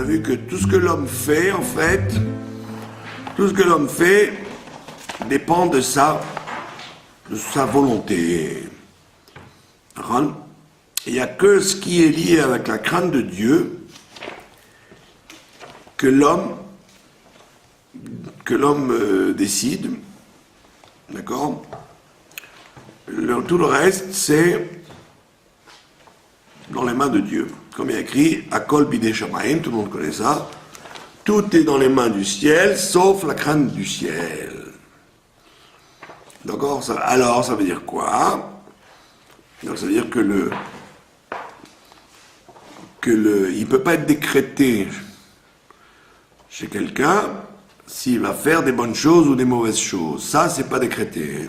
vu que tout ce que l'homme fait, en fait, tout ce que l'homme fait dépend de sa volonté. Il n'y a que ce qui est lié avec la crainte de Dieu que l'homme décide, d'accord? Tout le reste, c'est dans les mains de Dieu. Comme il y a écrit, Akol bidei shamayim, tout le monde connaît ça. Tout est dans les mains du ciel, sauf la crainte du ciel. D'accord? Alors, ça veut dire quoi? Donc, ça veut dire que il ne peut pas être décrété chez quelqu'un s'il va faire des bonnes choses ou des mauvaises choses. Ça, c'est pas décrété.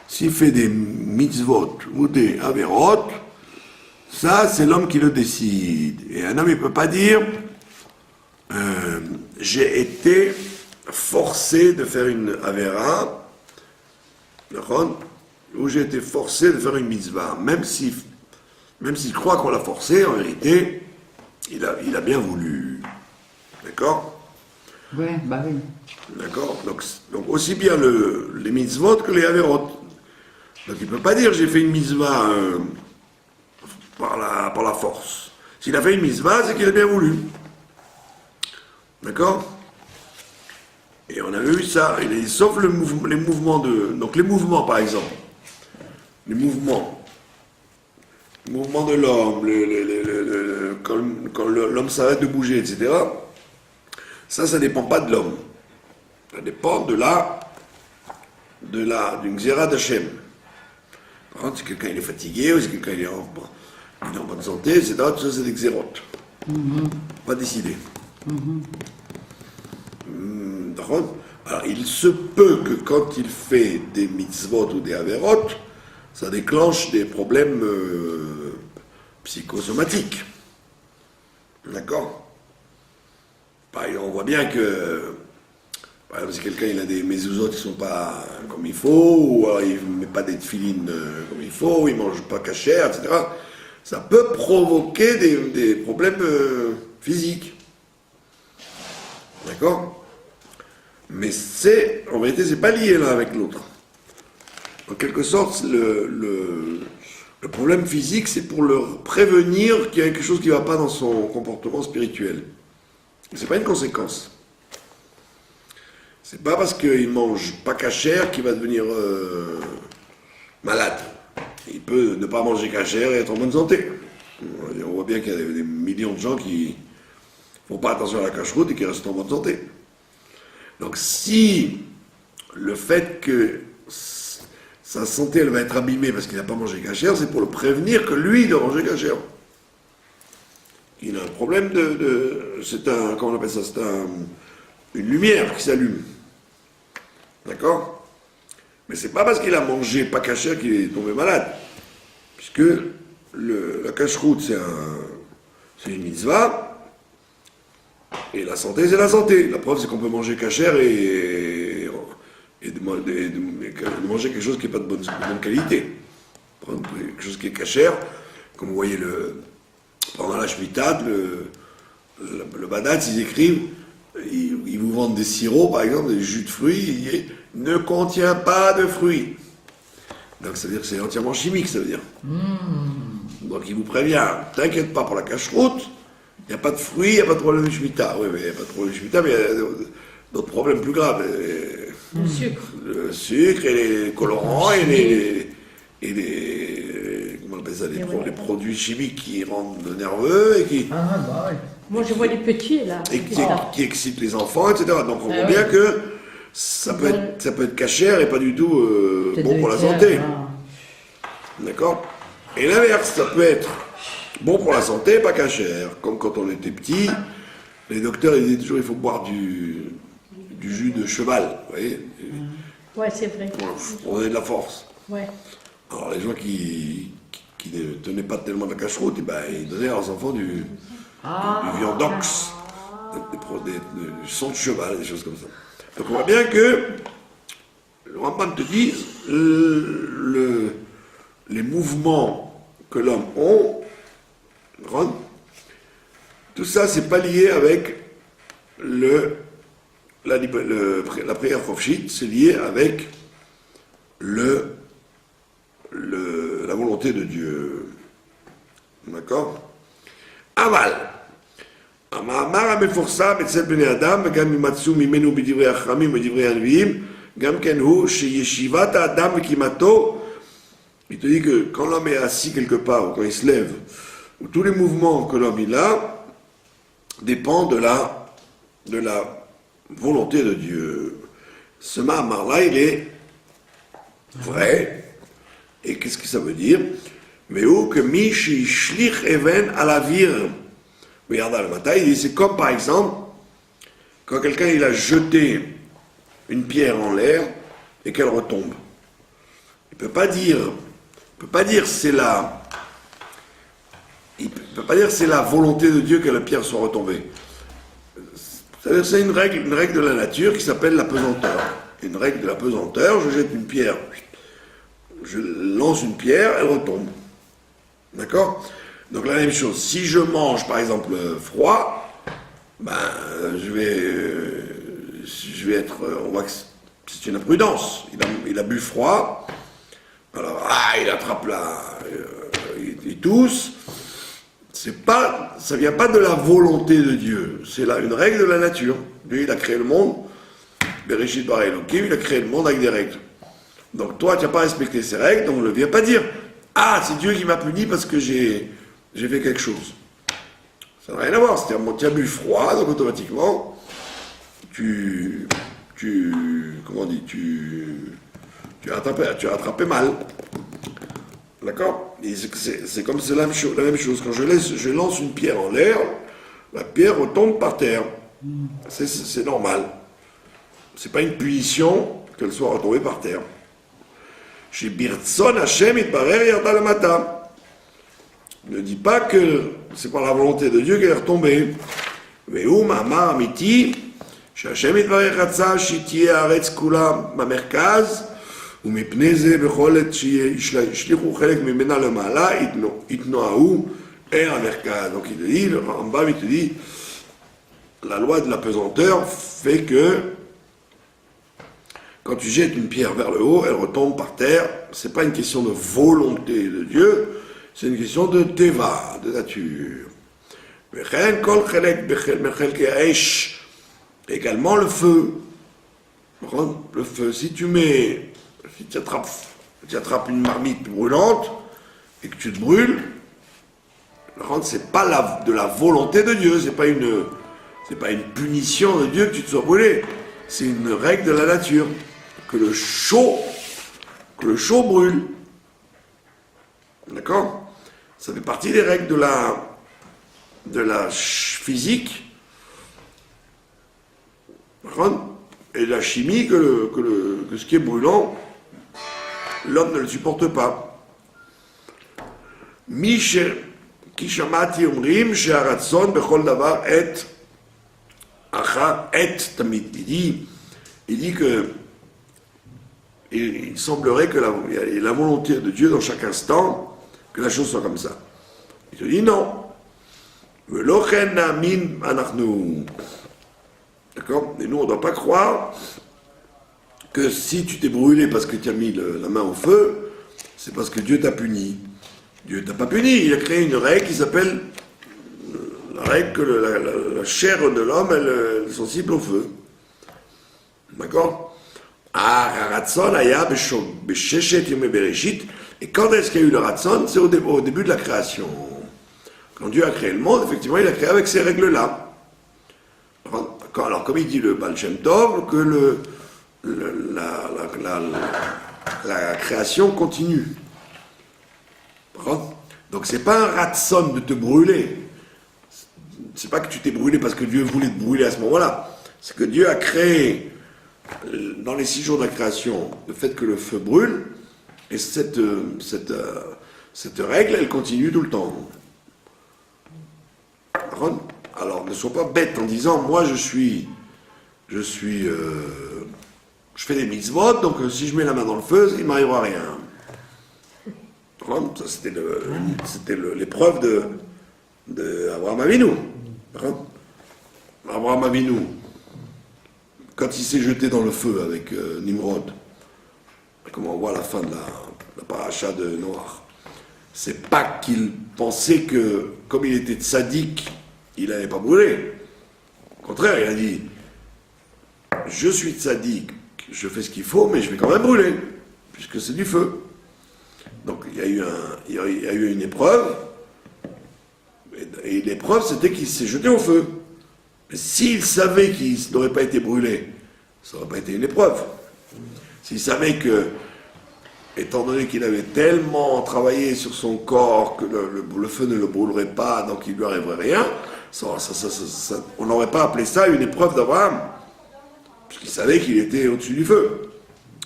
S'il fait des mitzvot ou des averot, ça, c'est l'homme qui le décide. Et un homme, il ne peut pas dire j'ai été forcé de faire une avera, ou j'ai été forcé de faire une mitzvah. Même s'il croit qu'on l'a forcé, en vérité, il a bien voulu. D'accord? Oui, bah oui. D'accord? Donc aussi bien les mitzvot que les averot. Donc il ne peut pas dire j'ai fait une mitzvah par la force. S'il a fait une mitzvah, c'est qu'il a bien voulu. D'accord? Et on avait vu ça, sauf les mouvements donc les mouvements par exemple, les mouvements de l'homme, quand l'homme s'arrête de bouger, etc., ça dépend pas de l'homme. Ça dépend d'une xéra d'Hachem. Par contre, si quelqu'un il est fatigué, ou si quelqu'un il est en bonne santé, etc., tout ça c'est des xérotes. Pas décidé. Alors, il se peut que quand il fait des mitzvot ou des averot, ça déclenche des problèmes psychosomatiques. D'accord? On voit bien que, par exemple, si quelqu'un il a des mezuzot qui ne sont pas comme il faut, ou alors il ne met pas des tefilines comme il faut, ou il ne mange pas kasher, etc., ça peut provoquer des problèmes physiques. D'accord? Mais en vérité, c'est pas lié l'un avec l'autre. En quelque sorte, le problème physique, c'est pour le prévenir qu'il y a quelque chose qui ne va pas dans son comportement spirituel. C'est pas une conséquence. C'est pas parce qu'il mange pas kasher qu'il va devenir malade. Il peut ne pas manger kasher et être en bonne santé. On voit bien qu'il y a des millions de gens qui font pas attention à la cacheroute et qui restent en bonne santé. Donc si le fait que sa santé elle va être abîmée parce qu'il n'a pas mangé kasher, c'est pour le prévenir que lui doit manger kasher. Il a un problème comment on appelle ça, une lumière qui s'allume. D'accord? Mais c'est pas parce qu'il a mangé pas kasher qu'il est tombé malade. Puisque la cacheroute c'est une mitzvah. Et la santé, c'est la santé. La preuve, c'est qu'on peut manger kasher et de manger quelque chose qui n'est pas de bonne qualité. Prendre quelque chose qui est kasher, comme vous voyez pendant la Shemitah, le Badatz, ils écrivent, ils vous vendent des sirops, par exemple, des jus de fruits, il dit, ne contient pas de fruits. Donc ça veut dire que c'est entièrement chimique, ça veut dire. Donc il vous prévient, t'inquiète pas pour la cacheroute, il n'y a pas de fruits, il n'y a pas de problème de Shemitah. Oui, mais il n'y a pas de problème de Shemitah, mais il y a d'autres problèmes plus graves. Le sucre. Le sucre et les colorants et les comment on appelle ça, les produits chimiques qui rendent nerveux et qui... Ah, bah oui. Moi, je vois les petits, là. Et qui excitent les enfants, etc. Donc on voit bien que ça peut être kasher et pas du tout bon pour la santé. D'accord? Et l'inverse, ça peut être bon pour la santé, pas kasher. Comme quand on était petit, les docteurs ils disaient toujours il faut boire du jus de cheval, vous voyez? Ouais, c'est vrai. Pour donner de la force. Ouais. Alors les gens qui ne tenaient pas tellement de la cacheroute, ils donnaient à leurs enfants du viandox, du sang de cheval, des choses comme ça. Donc on voit bien que le Rambam te dit les mouvements que l'homme a, tout tout ça, c'est pas lié avec la prière Chofshit, c'est lié avec la volonté de Dieu. D'accord? Aval. המאמר המפורסם אצל בני אדם, וגם ימצאו ממנו בדברי החכמים ובדברי הנביאים, גם כן הוא שישיבת האדם וקימתו, il te dit que quand l'homme est assis quelque part, ou quand il se lève, ou tous les mouvements que l'homme il a, dépendent de la volonté de Dieu. Ce Mahamar-là, il est vrai. Et qu'est-ce que ça veut dire? Mais où que Mishi Shlich Even à la vire. Regarde le matin, il dit c'est comme par exemple quand quelqu'un il a jeté une pierre en l'air et qu'elle retombe. Il peut pas dire c'est la volonté de Dieu que la pierre soit retombée. C'est une règle de la nature qui s'appelle la pesanteur. Une règle de la pesanteur, je jette une pierre, je lance une pierre, elle retombe. D'accord? Donc la même chose, si je mange par exemple froid, je vais être, on voit que c'est une imprudence. Il a bu froid, alors il attrape il tousse. Ça vient pas de la volonté de Dieu, c'est là une règle de la nature. Dieu il a créé le monde, Bereshit bara Elokim, il a créé le monde avec des règles. Donc toi tu n'as pas respecté ces règles, donc ne viens pas dire c'est Dieu qui m'a puni parce que j'ai fait quelque chose. Ça n'a rien à voir. C'est-à-dire, tu as bu froid, donc automatiquement, tu as attrapé mal. D'accord? C'est comme c'est la même chose. Quand je lance une pierre en l'air, la pierre retombe par terre. C'est normal. C'est pas une punition qu'elle soit retombée par terre. Chez Birtson Hashem Itbarer Yarda Lamata. Ne dis pas que c'est par la volonté de Dieu qu'elle est retombée. Ve'u ma'amar amiti, שהשם יתברך רצה שתהיה הארץ כולה במרכז, ומפני זה בכל עת שישליכו חלק ממנה למעלה, יתנועו אל המרכז. Donc il te dit, le Rambam il te dit, la loi de la pesanteur fait que quand tu jettes une pierre vers le haut, elle retombe par terre. C'est pas une question de volonté de Dieu, c'est une question de teva, de nature. Également le feu. Le feu, si tu attrapes une marmite brûlante et que tu te brûles, c'est pas de la volonté de Dieu, c'est pas une punition de Dieu que tu te sois brûlé. C'est une règle de la nature. Que le chaud brûle. D'accord? Ça fait partie des règles de la physique et de la chimie que ce qui est brûlant, l'homme ne le supporte pas. Kishamati umrim she'aratzon bechol davar et tamid. Il dit que il semblerait que la volonté de Dieu dans chaque instant, que la chose soit comme ça. Il te dit non. D'accord? Et nous, on ne doit pas croire que si tu t'es brûlé parce que tu as mis la main au feu, c'est parce que Dieu t'a puni. Dieu t'a pas puni. Il a créé une règle qui s'appelle la règle que la chair de l'homme elle est sensible au feu. D'accord? Et quand est-ce qu'il y a eu le Ratson? C'est au début de la création. Quand Dieu a créé le monde, effectivement, il a créé avec ces règles-là. Alors, comme il dit le Baal Shem Tov, que la création continue. Donc, c'est pas un Ratson de te brûler. C'est pas que tu t'es brûlé parce que Dieu voulait te brûler à ce moment-là. C'est que Dieu a créé dans les 6 jours de la création, le fait que le feu brûle, et cette règle, elle continue tout le temps. Alors, ne sois pas bête en disant, moi je fais des mitzvot, donc si je mets la main dans le feu, il ne m'arrivera rien. Ça, c'était l'épreuve de Abraham Avinu. Abraham Avinu, quand il s'est jeté dans le feu avec Nimrod, comme on voit à la fin de la paracha de Noach, c'est pas qu'il pensait que, comme il était tzaddik, il n'allait pas brûler. Au contraire, il a dit, je suis tzaddik, je fais ce qu'il faut, mais je vais quand même brûler, puisque c'est du feu. Donc il y a eu une épreuve, et l'épreuve c'était qu'il s'est jeté au feu. Mais s'il savait qu'il n'aurait pas été brûlé, ça n'aurait pas été une épreuve. S'il savait que, étant donné qu'il avait tellement travaillé sur son corps que le feu ne le brûlerait pas, donc il ne lui arriverait rien, on n'aurait pas appelé ça une épreuve d'Abraham. Puisqu'il savait qu'il était au-dessus du feu.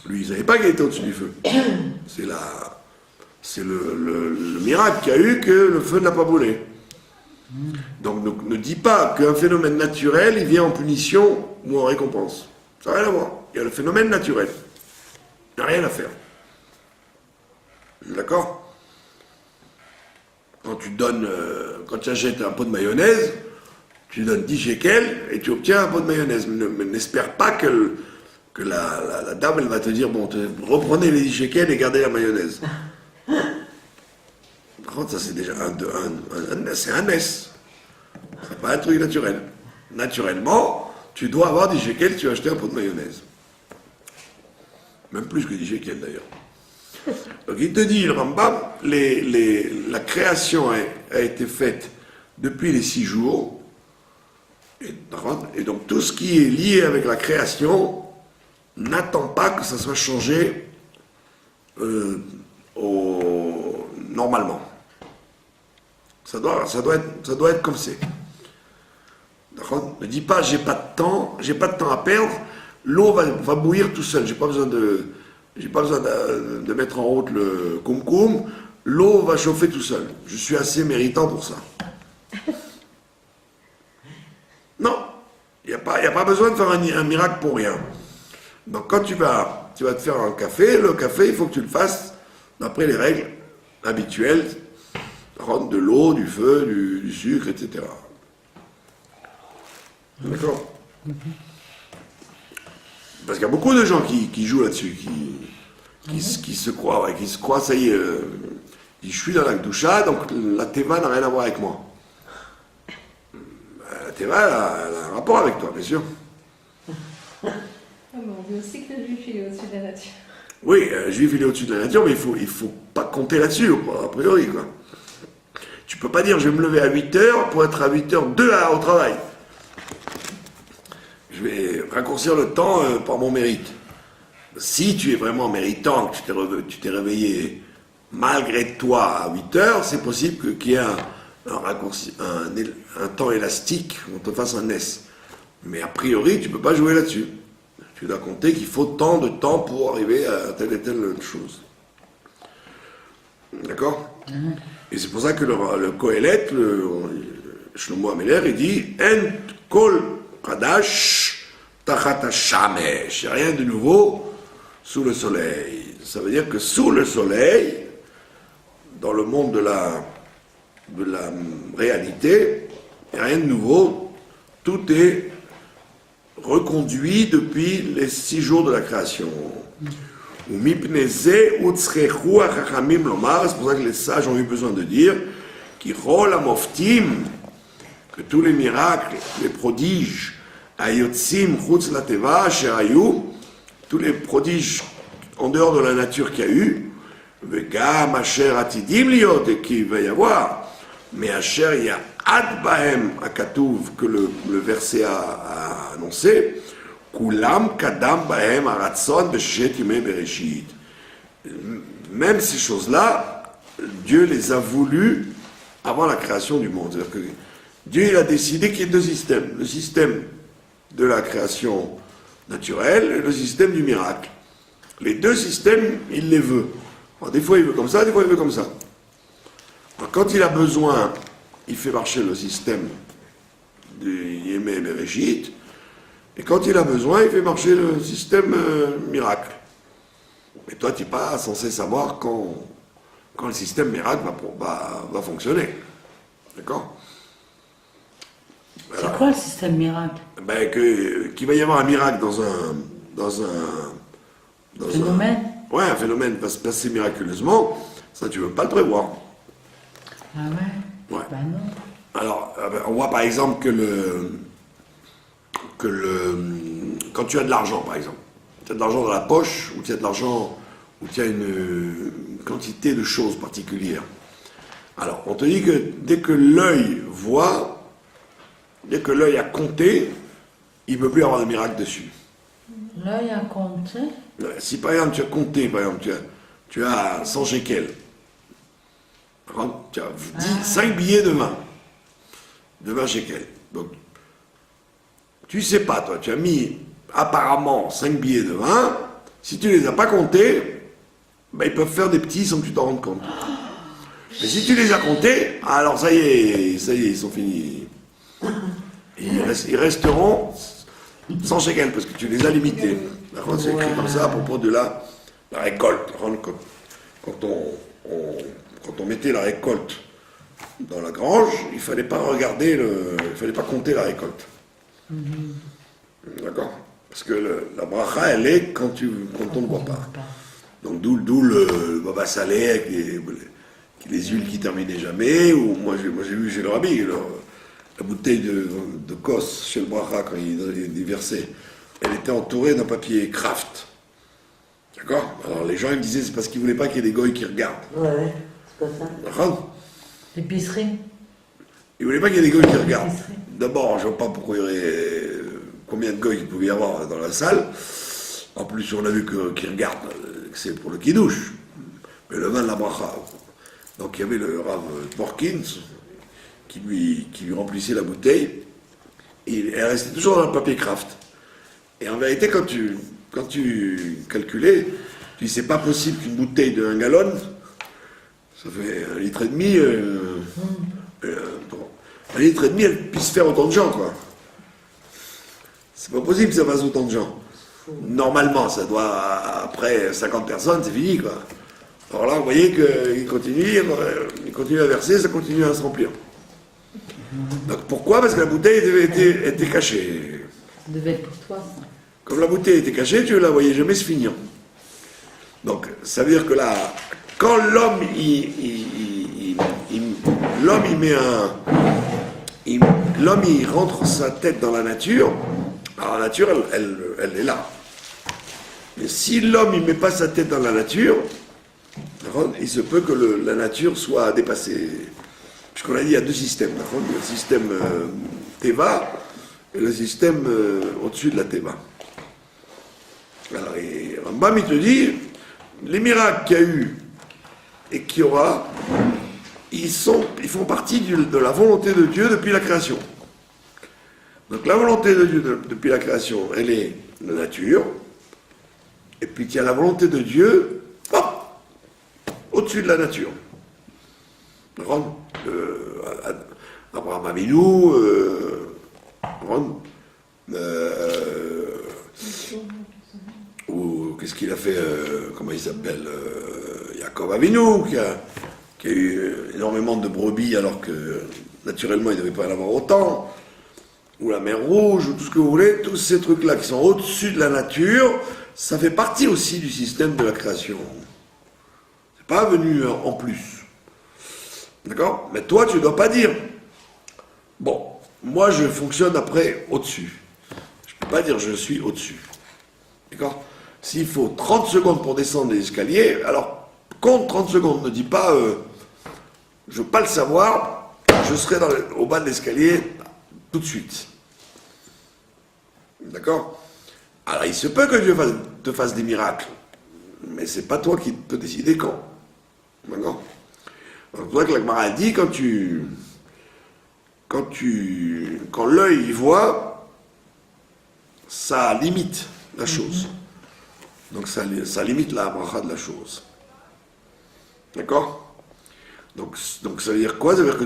Lui, il ne savait pas qu'il était au-dessus du feu. C'est le miracle qu'il y a eu que le feu n'a pas brûlé. Donc ne dis pas qu'un phénomène naturel, il vient en punition ou en récompense. Ça n'a rien à voir. Il y a le phénomène naturel. Il n'y a rien à faire. D'accord ? Quand tu achètes un pot de mayonnaise, tu donnes 10 shekels et tu obtiens un pot de mayonnaise. Mais n'espère pas que la dame, elle va te dire, bon, reprenez les 10 shekels et gardez la mayonnaise. Par contre, ça c'est déjà c'est un S. C'est pas un truc naturel. Naturellement, tu dois avoir 10 shekels si tu as acheté un pot de mayonnaise. Même plus que 10 shekels d'ailleurs. Donc il te dit, le Rambam, la création a été faite depuis les 6 jours. Et donc tout ce qui est lié avec la création n'attend pas que ça soit changé normalement. Ça doit être comme c'est. Ne dis pas j'ai pas de temps à perdre, l'eau va bouillir tout seul, j'ai pas besoin de mettre en route le koum-koum, l'eau va chauffer tout seul. Je suis assez méritant pour ça. Non, il n'y a pas besoin de faire un miracle pour rien. Donc quand tu vas te faire un café, le café, il faut que tu le fasses d'après les règles habituelles, de l'eau, du feu, du sucre, etc. D'accord ? Parce qu'il y a beaucoup de gens qui jouent là-dessus, qui se croient, ça y est, je suis dans la Gdoucha, donc la Teva n'a rien à voir avec moi. La Teva, elle a un rapport avec toi, bien sûr. Ah bon, on dit aussi que le juif, il est au-dessus de la nature. Oui, le juif, il est au-dessus de la nature, mais il faut pas compter là-dessus, a priori, quoi. Tu peux pas dire, je vais me lever à 8h pour être à 8h02 au travail. Je vais raccourcir le temps par mon mérite. Si tu es vraiment méritant, que tu t'es réveillé malgré toi à 8h, c'est possible qu'il y ait un raccourci, un temps élastique, on te fasse un S. Mais a priori, tu peux pas jouer là-dessus. Tu dois compter qu'il faut tant de temps pour arriver à telle et telle chose. D'accord ? Et c'est pour ça que le Kohelet, Shlomo Ameler, il dit En kol Kadash tachat hashamesh. Il n'y a rien de nouveau sous le soleil. Ça veut dire que sous le soleil, dans le monde de la réalité, il n'y a rien de nouveau. Tout est reconduit depuis les 6 jours de la création. C'est pour ça que les sages ont eu besoin de dire que tous les miracles, les prodiges, tous les prodiges en dehors de la nature qu'il y a eu, et qu'il va y avoir, mais Asher il y a Ad Bahem Akatouv que le verset a annoncé, Kulam Kadam Bahem Aratson Beshet Yimei Bereshit. Même ces choses-là, Dieu les a voulues avant la création du monde. C'est-à-dire que Dieu il a décidé qu'il y ait 2 systèmes. Le système de la création naturelle et le système du miracle. Les 2 systèmes, il les veut. Alors, des fois il veut comme ça, des fois il veut comme ça. Alors, quand il a besoin, il fait marcher le système du Yemei Bereshit, et quand il a besoin, il fait marcher le système miracle. Mais toi, tu n'es pas censé savoir quand le système miracle va fonctionner. D'accord ? quoi le système miracle? Ben, qu'il va y avoir un miracle dans un Phénomène? Ouais, un phénomène va se passer miraculeusement, ça tu veux pas le prévoir. Ah ouais? Ouais. Bah non. Alors, on voit par exemple quand tu as de l'argent, par exemple, tu as de l'argent dans la poche, ou tu as de l'argent, ou tu as une quantité de choses particulières. Alors, on te dit que dès que l'œil voit, dès que l'œil a compté, il ne peut plus y avoir de miracle dessus. L'œil a compté? Si par exemple tu as compté, par exemple tu as 100 shekels, tu as 5 billets de 20 shekels. Donc, tu sais pas, toi, tu as mis apparemment 5 billets de 20, si tu les as pas comptés, ben, ils peuvent faire des petits sans que tu t'en rendes compte. Mais si tu les as comptés, alors ça y est, ils sont finis. Ils resteront 100 shekels parce que tu les as limités. D'accord, c'est écrit comme ça à propos de la récolte. Quand on mettait la récolte dans la grange, il fallait pas compter la récolte. D'accord? Parce que la bracha, elle est quand on ne voit pas. Donc d'où le baba salé avec les huiles qui terminaient jamais, ou moi j'ai vu chez le rabbi, la bouteille de kos chez le bracha quand il versait, elle était entourée d'un papier kraft. D'accord? Alors les gens ils me disaient c'est parce qu'ils voulaient pas qu'il y ait des goïs qui regardent. Ouais, c'est pas ça. D'accord? L'épicerie? Ils voulaient pas qu'il y ait des goïs qui regardent. D'abord, je vois pas pourquoi il y aurait combien de goïs il pouvait y avoir dans la salle. En plus, on a vu qu'ils regardent, que c'est pour le kidouche, mais le vin de la bracha. Donc il y avait le Rav Porkins qui lui remplissait la bouteille, et elle restait toujours dans le papier kraft. Et en vérité, quand tu calculais, tu dis c'est pas possible qu'une bouteille de 1 gallon, ça fait 1,5 litre, 1,5 litre, elle puisse faire autant de gens, quoi. C'est pas possible que ça fasse autant de gens. Normalement, ça doit, après 50 personnes, c'est fini, quoi. Alors là, vous voyez qu'il continue à verser, ça continue à se remplir. Donc pourquoi? Parce que la bouteille était cachée. Ça devait être pour toi, ça. Comme la bouteille était cachée, tu ne la voyais jamais se finir. Donc ça veut dire que là, quand l'homme il rentre sa tête dans la nature, alors la nature, elle est là. Mais si l'homme il met pas sa tête dans la nature, il se peut que la nature soit dépassée. Puisqu'on a dit il y a deux systèmes. Le système Teva et le système au-dessus de la Teva. Alors, et Rambam il te dit, les miracles qu'il y a eu et qu'il y aura, ils font partie de la volonté de Dieu depuis la création. Donc la volonté de Dieu depuis la création, elle est la nature. Et puis il y a la volonté de Dieu, au-dessus de la nature. Abraham Avinu, ou qu'est-ce qu'il a fait, comment il s'appelle, Yaakov Avinu, qui a eu énormément de brebis alors que naturellement il ne devait pas en avoir autant, ou la mer Rouge, ou tout ce que vous voulez, tous ces trucs-là qui sont au-dessus de la nature, ça fait partie aussi du système de la création. C'est pas venu en plus. D'accord? Mais toi, tu ne dois pas dire, bon, moi je fonctionne après au-dessus. Je ne peux pas dire je suis au-dessus. D'accord? S'il faut 30 secondes pour descendre les escaliers, alors compte 30 secondes. Ne dis pas, je ne veux pas le savoir, je serai au bas de l'escalier tout de suite. D'accord? Alors il se peut que Dieu te fasse des miracles, mais c'est pas toi qui peux décider quand. D'accord? C'est pour ça que la Gemara dit quand l'œil y voit, ça limite la chose. Donc ça limite la bracha de la chose. D'accord? Donc ça veut dire quoi? Ça veut dire que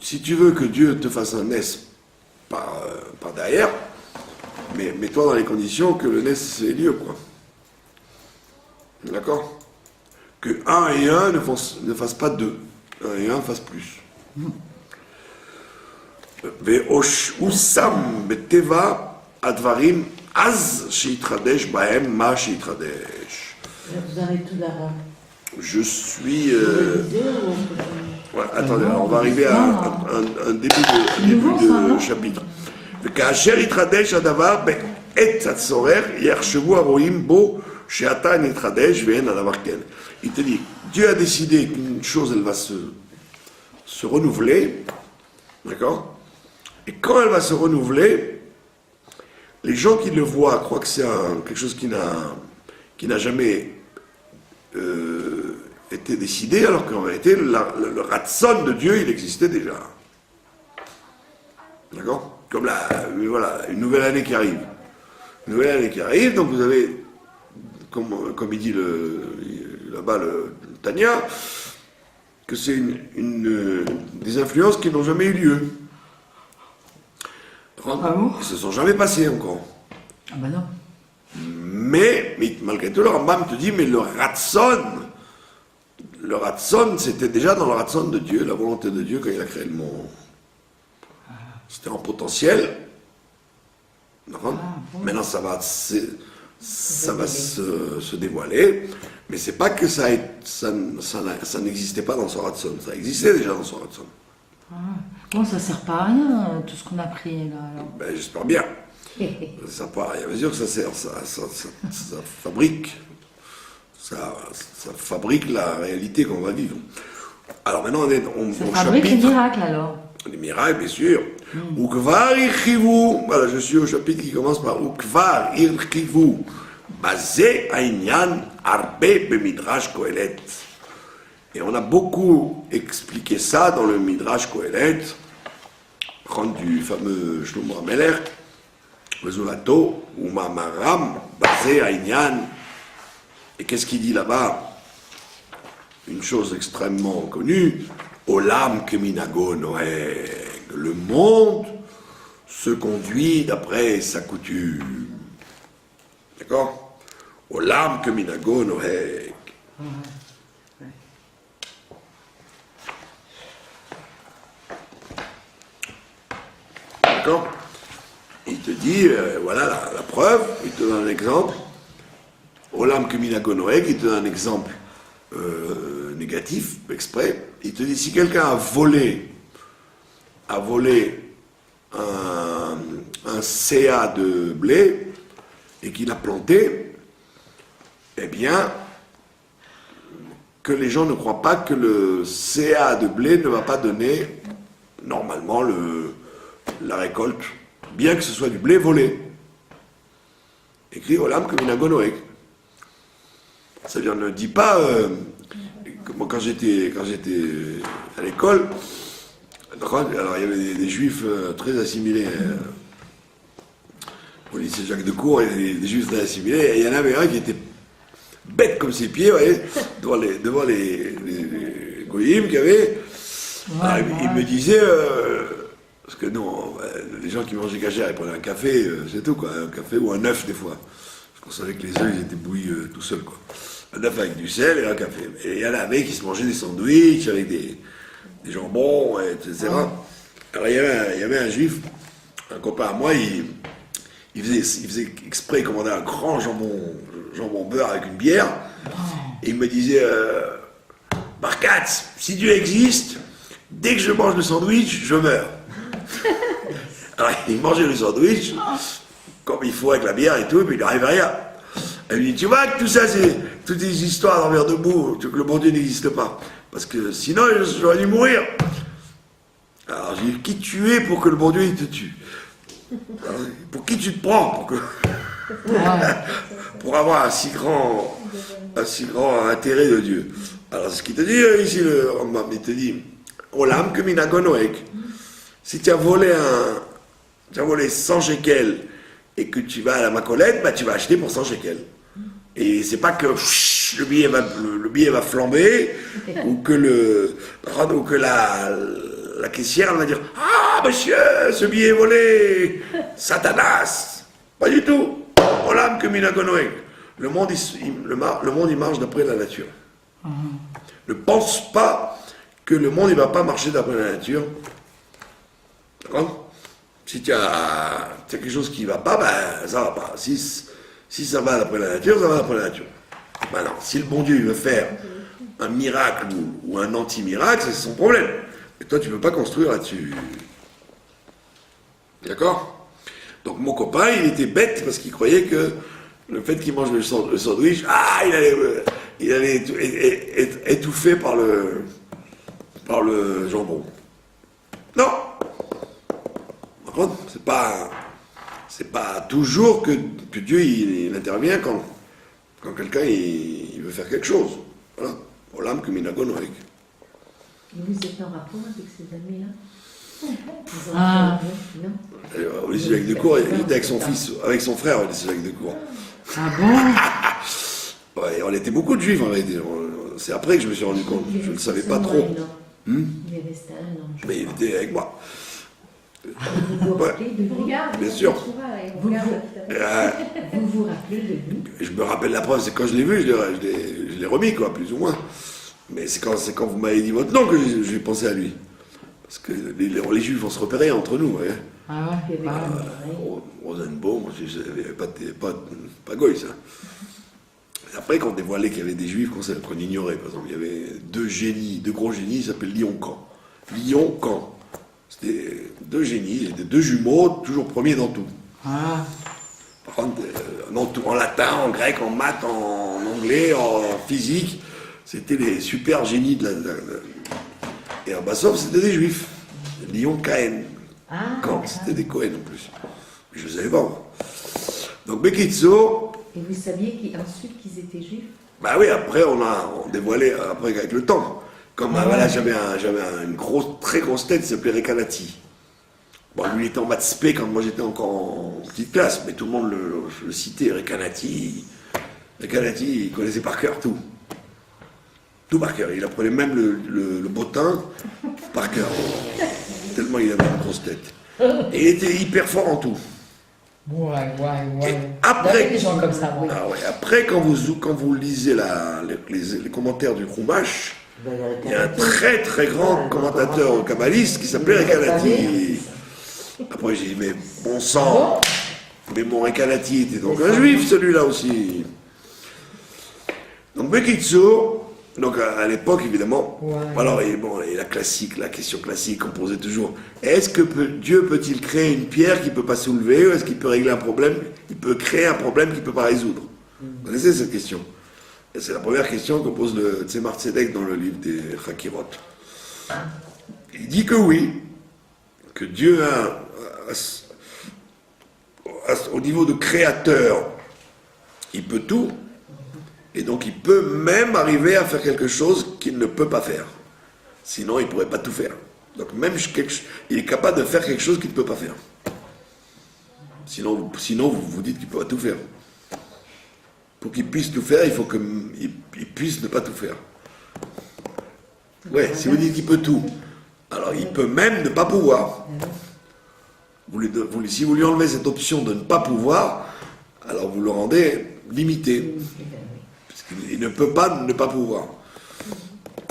si tu veux que Dieu te fasse un NES par derrière, mais mets-toi dans les conditions que le NES ait lieu, quoi. D'accord? Que 1 et 1 ne fassent pas 2. 1 et 1 fassent plus. והושם בטבע הדברים אז שיתחדש בהם מה שיתחדש. Vous en êtes tout d'arabe. Je suis... Vous le lisez ou... Ouais, attendez, alors on va arriver à un début de chapitre. וכאשר יתחדש הדבר בעת הצורך, יחשבו הרואים בו שעתה נתחדש ואין הדבר כן. Il te dit, Dieu a décidé qu'une chose, elle va se renouveler, d'accord? Et quand elle va se renouveler, les gens qui le voient croient que c'est quelque chose qui n'a jamais été décidé, alors qu'en réalité, le ratson de Dieu, il existait déjà. D'accord? Comme voilà, une nouvelle année qui arrive. Une nouvelle année qui arrive, donc vous avez, comme il dit là-bas le Tanya, que c'est des influences qui n'ont jamais eu lieu. Ils ne se sont jamais passées encore. Ah ben non. Mais malgré tout, le Rambam te dit, mais le ratson, c'était déjà dans le ratson de Dieu, la volonté de Dieu quand il a créé le monde. C'était en potentiel. D'accord? Maintenant, ça va se dévoiler, mais c'est pas que ça n'existait pas dans son ratson, ça existait déjà dans son ratson. Bon, ça sert pas à rien, tout ce qu'on a pris là. Alors. Ben, j'espère bien. Ça sert pas à rien. Bien sûr que ça sert, ça fabrique. Ça fabrique la réalité qu'on va vivre. Alors maintenant, on Ça au fabrique les chapitre. miracles alors. Les miracles, bien sûr. Ukvar irchivu. Voilà, je suis au chapitre qui commence par Ukvar irchivu. Basé Aïnyan Arbe Bemidrash Kohelet. Et on a beaucoup expliqué ça dans le Midrash Kohelet, du fameux Shlomo Ameler, Vezulato, Umamaram, Basé Aïnyan. Et qu'est-ce qu'il dit là-bas? Une chose extrêmement connue, Olam Keminago Noeg. Le monde se conduit d'après sa coutume. D'accord? Olam Keminago Noeg. D'accord? Il te dit, voilà la preuve, il te donne un exemple. Olam Keminago Noeg, il te donne un exemple négatif, exprès. Il te dit, si quelqu'un a volé un CA de blé et qu'il a planté, eh bien, que les gens ne croient pas que le CA de blé ne va pas donner normalement la récolte, bien que ce soit du blé volé. Écrit Olam Keminago Noeg. Ça veut dire, ne dis pas, moi quand j'étais à l'école, alors il y avait des juifs très assimilés. Au lycée Jacques de Cour, il y avait des juifs très assimilés, et il y en avait un qui était bête comme ses pieds, vous voyez, devant les goyim qu'il y avait. Alors, il me disait, parce que non, les gens qui mangeaient cachère, ils prenaient un café, c'est tout quoi, un café ou un œuf des fois. Parce qu'on savait que les œufs, ils étaient bouillis tout seuls quoi. Un œuf avec du sel et un café. Et il y en avait qui se mangeaient des sandwichs avec des jambons, etc. Alors il y avait un juif, un copain à moi, il faisait exprès, il commandait un grand jambon beurre avec une bière. Et il me disait, Barkat, si Dieu existe, dès que je mange le sandwich, je meurs. Alors il mangeait le sandwich, comme il faut avec la bière et tout, mais il n'arrivait à rien. Elle lui dit, tu vois que tout ça, c'est toutes des histoires d'envers debout, que le bon Dieu n'existe pas. Parce que sinon, j'aurais dû mourir. Alors j'ai dit, qui tu es pour que le bon Dieu il te tue? Alors, pour qui tu te prends pour avoir un si grand intérêt de Dieu? Alors ce qu'il te dit ici, le Rambam, il te dit, Olam Keminago Noeg. Si tu as volé 100 shekels et que tu vas à la Macolette, bah, tu vas acheter pour 100 shekels. Et c'est pas que le billet va flamber ou que la caissière elle va dire, ah monsieur, ce billet est volé, Satanas. Pas du tout. Olam Keminago Noeg. Le monde il marche d'après la nature. Ne pense pas que le monde il va pas marcher d'après la nature. D'accord? Si tu as quelque chose qui ne va pas, ben ça ne va pas. Si ça va d'après la nature, ça va d'après la nature. Maintenant, si le bon Dieu il veut faire un miracle ou un anti-miracle, c'est son problème. Et toi, tu ne peux pas construire là-dessus. D'accord? Donc mon copain, il était bête parce qu'il croyait que le fait qu'il mange le sandwich, il allait être étouffé par le jambon. Non. Par contre, c'est pas toujours que Dieu il intervient quand quelqu'un il veut faire quelque chose. Voilà. Olam Kuminago Noeg. Vous êtes en rapport avec ces amis-là? Ah. Non. Au lycée Jacques Decour, il était avec son fils, avec son frère au lycée Jacques Decour. Ah bon? Ouais, on était beaucoup de juifs en réalité. C'est après que je me suis rendu compte. Je ne le savais pas trop. Il est resté 1 an. Mais il était avec moi. Vous vous rappelez de lui? Regarde, Bien sûr. tu vois, et Vous- regarde, Vous vous rappelez de lui? Je me rappelle la preuve, c'est quand je l'ai vu, je l'ai remis, quoi, plus ou moins. Mais c'est quand vous m'avez dit votre nom que j'ai pensé à lui. Parce que les juifs vont se repérer entre nous. Ouais. Ah Il y ouais. avait Ah. un oreille. Rosenbaum, je savais pas goy, ça. Et après, quand on dévoilait qu'il y avait des juifs qu'on ignorait, par exemple, il y avait deux gros génies, ils s'appellent Lyon-Caen. Lyon-Caen. C'était 2 génies, c'était 2 jumeaux, toujours premiers dans tout. Ah. Par contre, en latin, en grec, en maths, en anglais, en physique, c'était les super génies Et en Bassov, c'était des juifs. Lyon-Caen. Ah, Quand c'était des Cohen en plus. Je ne savais pas, moi. Donc, Bekitso, et vous saviez ensuite qu'ils étaient juifs? bah oui, après, on dévoilé, après, avec le temps. Comme voilà, j'avais une très grosse tête, il s'appelait Rekanati. Bon, lui, il était en maths spé quand moi j'étais encore en petite classe, mais tout le monde le citait, Rekanati. Rekanati, il connaissait par cœur tout. Tout par cœur. Il apprenait même le bottin par cœur. Tellement il avait une grosse tête. Et il était hyper fort en tout. Ouais. Et Il y après, avait des gens comme ça, oui. ah ouais, après quand vous lisez les commentaires du Chumash, il y a un très très grand commentateur kabbaliste qui s'appelait Rekanati. Après j'ai dit, mais bon sang, mais mon Rekanati était donc un juif celui-là aussi. Donc Bekitso, donc à l'époque évidemment, Ouais. alors et la question classique qu'on posait toujours, est-ce que Dieu peut-il créer une pierre qui ne peut pas soulever, ou est-ce qu'il peut régler un problème, il peut créer un problème qu'il ne peut pas résoudre? Vous connaissez cette question? Et c'est la première question que pose le Tzemar Tzedek dans le livre des Chakirot. Il dit que oui, que Dieu au niveau de créateur, il peut tout, et donc il peut même arriver à faire quelque chose qu'il ne peut pas faire. Sinon, il ne pourrait pas tout faire. Donc même il est capable de faire quelque chose qu'il ne peut pas faire. Sinon vous vous dites qu'il ne peut pas tout faire. Pour qu'il puisse tout faire, il faut qu'il puisse ne pas tout faire. Ouais, si vous dites qu'il peut tout, alors il peut même ne pas pouvoir. Si vous lui enlevez cette option de ne pas pouvoir, alors vous le rendez limité. Parce qu'il ne peut pas ne pas pouvoir.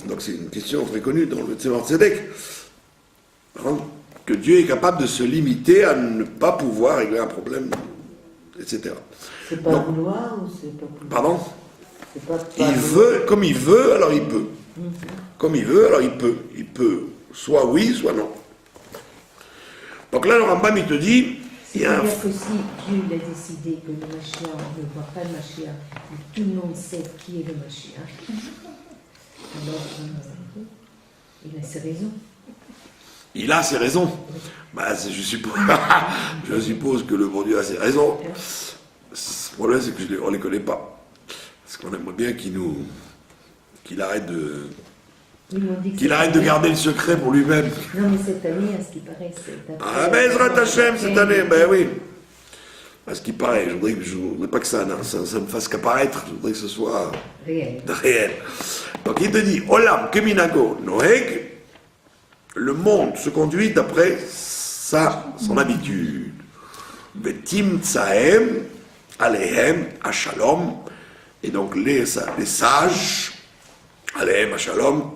Donc c'est une question très connue dans le Tzemar Tzedek. Que Dieu est capable de se limiter à ne pas pouvoir régler un problème, etc. C'est pas vouloir ou c'est pas vouloir? Pardon? C'est pas Il veut, comme il veut, alors il peut. Comme il veut, alors il peut. Il peut soit oui, soit non. Donc là, le Rambam, il te dit, il y a un... C'est-à-dire que si Dieu il a décidé que le Mashiach, on ne voit pas le Mashiach, mais tout le monde sait qui est le Mashiach, alors il a ses raisons. Il a ses raisons. Bah, je suppose que le bon Dieu a ses raisons. Le problème, c'est qu'on ne les connaît pas. Parce qu'on aimerait bien qu'il arrête de garder le secret pour lui-même. Non, mais cette année, à ce qui paraît, c'est... Ah, ben, Ezrat Hashem, cette année, ben oui. À ce qui paraît, je voudrais pas que ça ne fasse qu'apparaître, je voudrais que ce soit réel. Donc il te dit, Olam Keminago Noeg, le monde se conduit d'après son habitude. Vetim Tsahem, Alehem, Ashalom, et donc les sages, Alehem, Ashalom,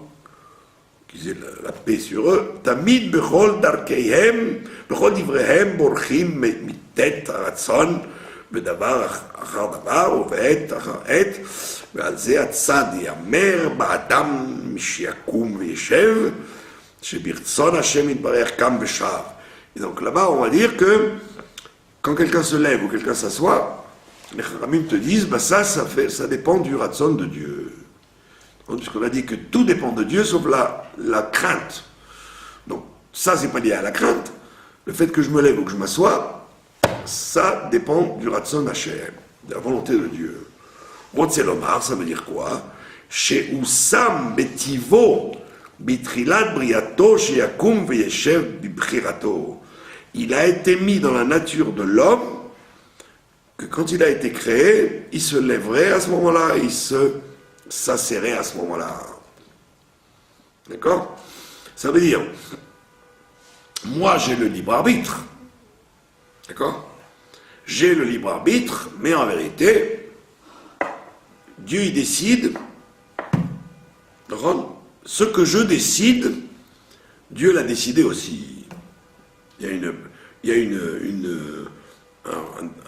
qu'ils aient la paix sur eux. Tamid bechol darkeihem, bechol divrehem, borchim mitet haratzon, bedavar achar davar, uvet achar et, ועל זה הצד יאמר באדם משיקום וישב, שברצון השם יתברך קם ושב. Et donc là-bas, on va dire que quand quelqu'un se lève ou quelqu'un s'assoit, les Chachamim te disent, bah ça dépend du ratson de Dieu. Puisqu'on a dit que tout dépend de Dieu sauf la crainte. Donc ça, c'est pas lié à la crainte. Le fait que je me lève ou que je m'assois, ça dépend du ratson Hashem, de la volonté de Dieu. Rotzelomar, ça veut dire quoi? Chez Oussam Betivo, Bitrilat Briato, chez Yakum Veyeshev Bibchirato. Il a été mis dans la nature de l'homme que quand il a été créé, il se lèverait à ce moment-là, il s'asserrait à ce moment-là. D'accord? Ça veut dire, moi j'ai le libre arbitre. D'accord? J'ai le libre arbitre, mais en vérité, Dieu il décide, ce que je décide, Dieu l'a décidé aussi. Il y a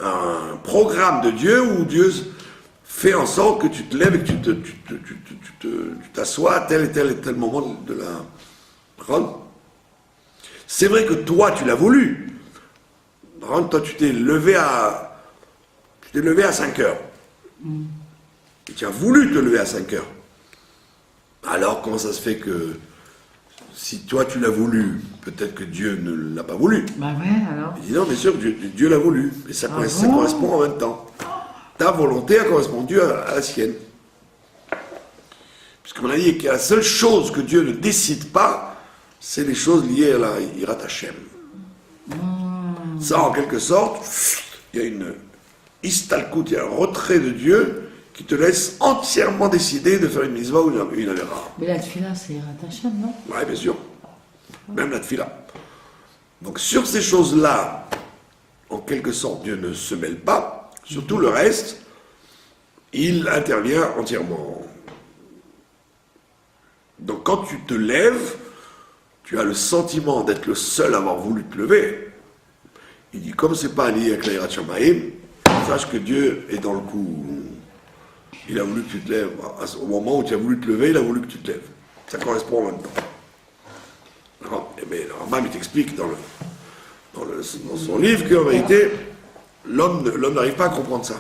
un programme de Dieu où Dieu fait en sorte que tu te lèves et que tu t'assois à tel et tel moment de la... C'est vrai que toi tu l'as voulu. Toi tu t'es levé à 5 heures. Et tu as voulu te lever à 5 heures. Alors, comment ça se fait que si toi tu l'as voulu, peut-être que Dieu ne l'a pas voulu? Bah ouais, alors. Il dit non, bien sûr, Dieu l'a voulu. Et ça correspond en même temps. Ta volonté a correspondu à la sienne. Puisqu'on a dit que la seule chose que Dieu ne décide pas, c'est les choses liées à la Hirat Hashem. Ça, en quelque sorte, il y a une istalkout, il y a un retrait de Dieu qui te laisse entièrement décider de faire une mitzvah ou une avéra. Mais la tefila, c'est Hirat Hashem, non? Oui, bien sûr. Même la tefila. Donc sur ces choses-là, en quelque sorte, Dieu ne se mêle pas. Sur tout le reste, il intervient entièrement. Donc quand tu te lèves, tu as le sentiment d'être le seul à avoir voulu te lever. Il dit, comme c'est pas lié avec la Hirat Shamayim, sache que Dieu est dans le coup. Il a voulu que tu te lèves. Au moment où tu as voulu te lever, il a voulu que tu te lèves. Ça correspond en même temps. Mais le Rambam, il t'explique dans son livre qu'en vérité, l'homme n'arrive pas à comprendre ça.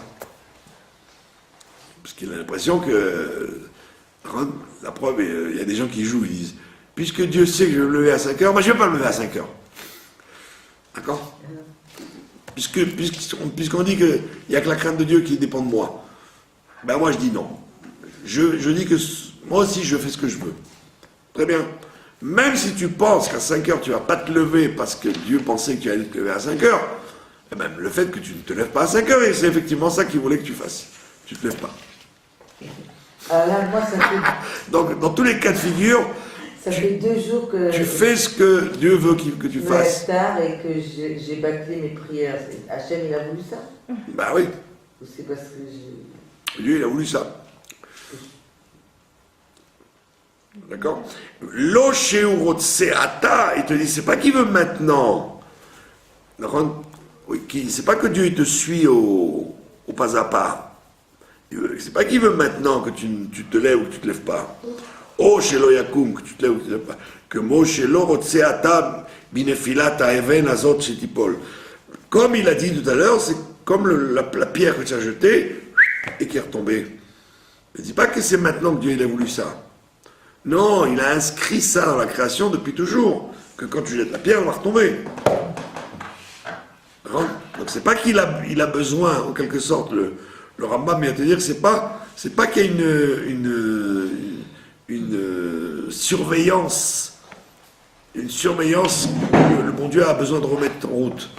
Parce qu'il a l'impression que... La preuve, il y a des gens qui jouent, ils disent, puisque Dieu sait que je vais me lever à 5 heures, moi je ne vais pas me lever à 5 heures. D'accord? Puisqu'on dit qu'il n'y a que la crainte de Dieu qui dépend de moi. Ben moi je dis non. Je dis que moi aussi je fais ce que je veux. Très bien. Même si tu penses qu'à 5 heures tu ne vas pas te lever parce que Dieu pensait que tu allais te lever à 5 heures, eh ben, le fait que tu ne te lèves pas à 5 heures, et c'est effectivement ça qu'il voulait que tu fasses. Tu ne te lèves pas. Alors là, moi, ça fait... Donc dans tous les cas de figure, Ça fait 2 jours que... tu fais ce que Dieu veut que tu je me fasses. lève tard et que j'ai bâclé mes prières. Hachem, il a voulu ça? Ben oui, Ou c'est parce que j'ai... Dieu il a voulu ça. D'accord? L'Oshéurotseata, il te dit, c'est pas qu'il veut maintenant. Oui, c'est pas que Dieu il te suit au pas à pas. C'est pas qu'il veut maintenant que tu te lèves ou que tu te lèves pas. Oh, Shelo Yakum, que tu te lèves ou que tu te lèves pas. Que Mo Shelo Rotseata binefilat haeven azot shetipol. Comme il a dit tout à l'heure, c'est comme la pierre que tu as jetée et qui est retombée. Ne dis pas que c'est maintenant que Dieu il a voulu ça. Non, il a inscrit ça dans la création depuis toujours, que quand tu jettes la pierre, elle va retomber. Donc c'est pas qu'il a besoin, en quelque sorte, le Rambam vient te dire que c'est pas qu'il y a une surveillance que le bon Dieu a besoin de remettre en route.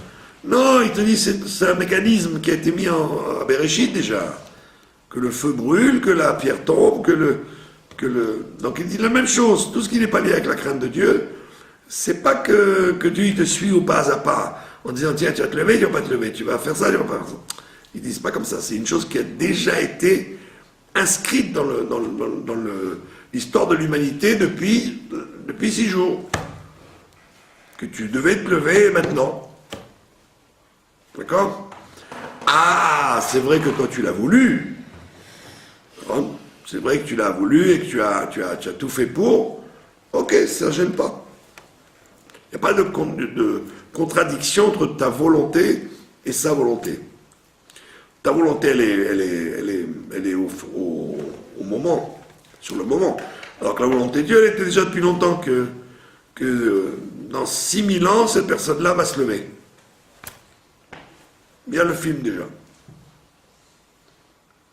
Non, il te dit c'est un mécanisme qui a été mis à Bereshit déjà. Que le feu brûle, que la pierre tombe, Donc il dit la même chose. Tout ce qui n'est pas lié avec la crainte de Dieu, c'est pas que Dieu il te suit au pas à pas, en disant tiens, tu vas te lever, tu vas pas te lever, tu vas faire ça, tu vas pas faire ça. Il dit c'est pas comme ça, c'est une chose qui a déjà été inscrite dans le l'histoire de l'humanité depuis 6 jours. Que tu devais te lever maintenant. D'accord? Ah, c'est vrai que toi tu l'as voulu. C'est vrai que tu l'as voulu et que tu as tout fait pour. Ok, ça ne gêne pas. Il n'y a pas de contradiction entre ta volonté et sa volonté. Ta volonté, elle est au moment, sur le moment. Alors que la volonté de Dieu, elle était déjà depuis longtemps que dans 6000 ans, cette personne-là va se lever. Il y a le film déjà.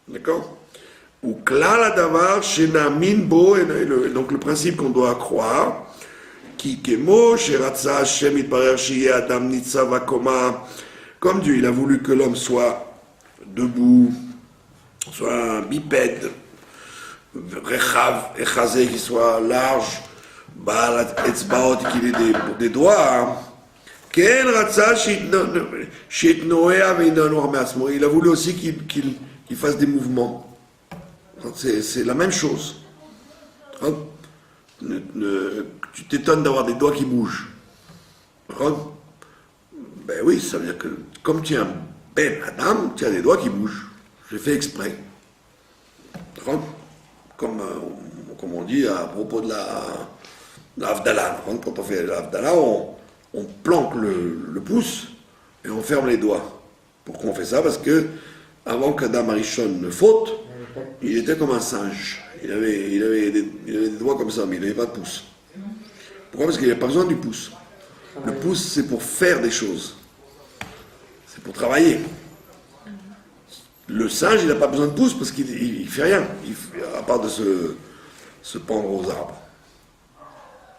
D'accord? Ou klal adavar shenamin bo, et donc le principe qu'on doit croire, qui kemo sheratza Hashem itbarer sheyeh adam nitzav hakoma, comme Dieu, il a voulu que l'homme soit debout, soit un bipède, rechav, echazé, qui soit large, baal etzbaot, qu'il ait des doigts. Ken ratza shitnoea ve'inanu me'atzmo. Il a voulu aussi qu'il fasse des mouvements. C'est la même chose. Tu t'étonnes d'avoir des doigts qui bougent. Ben oui, ça veut dire que comme tu es un ben Adam, tu as des doigts qui bougent. J'ai fait exprès. Comme on dit à propos de l'Avdallah. Quand on fait l'Avdallah, on planque le pouce et on ferme les doigts. Pourquoi on fait ça? Parce que avant qu'Adam Arishon ne faute, il était comme un singe. Il avait des doigts comme ça, mais il n'avait pas de pouce. Pourquoi? Parce qu'il n'avait pas besoin du pouce. Le pouce, c'est pour faire des choses. C'est pour travailler. Le singe, il n'a pas besoin de pouce parce qu'il ne fait rien, à part de se pendre aux arbres.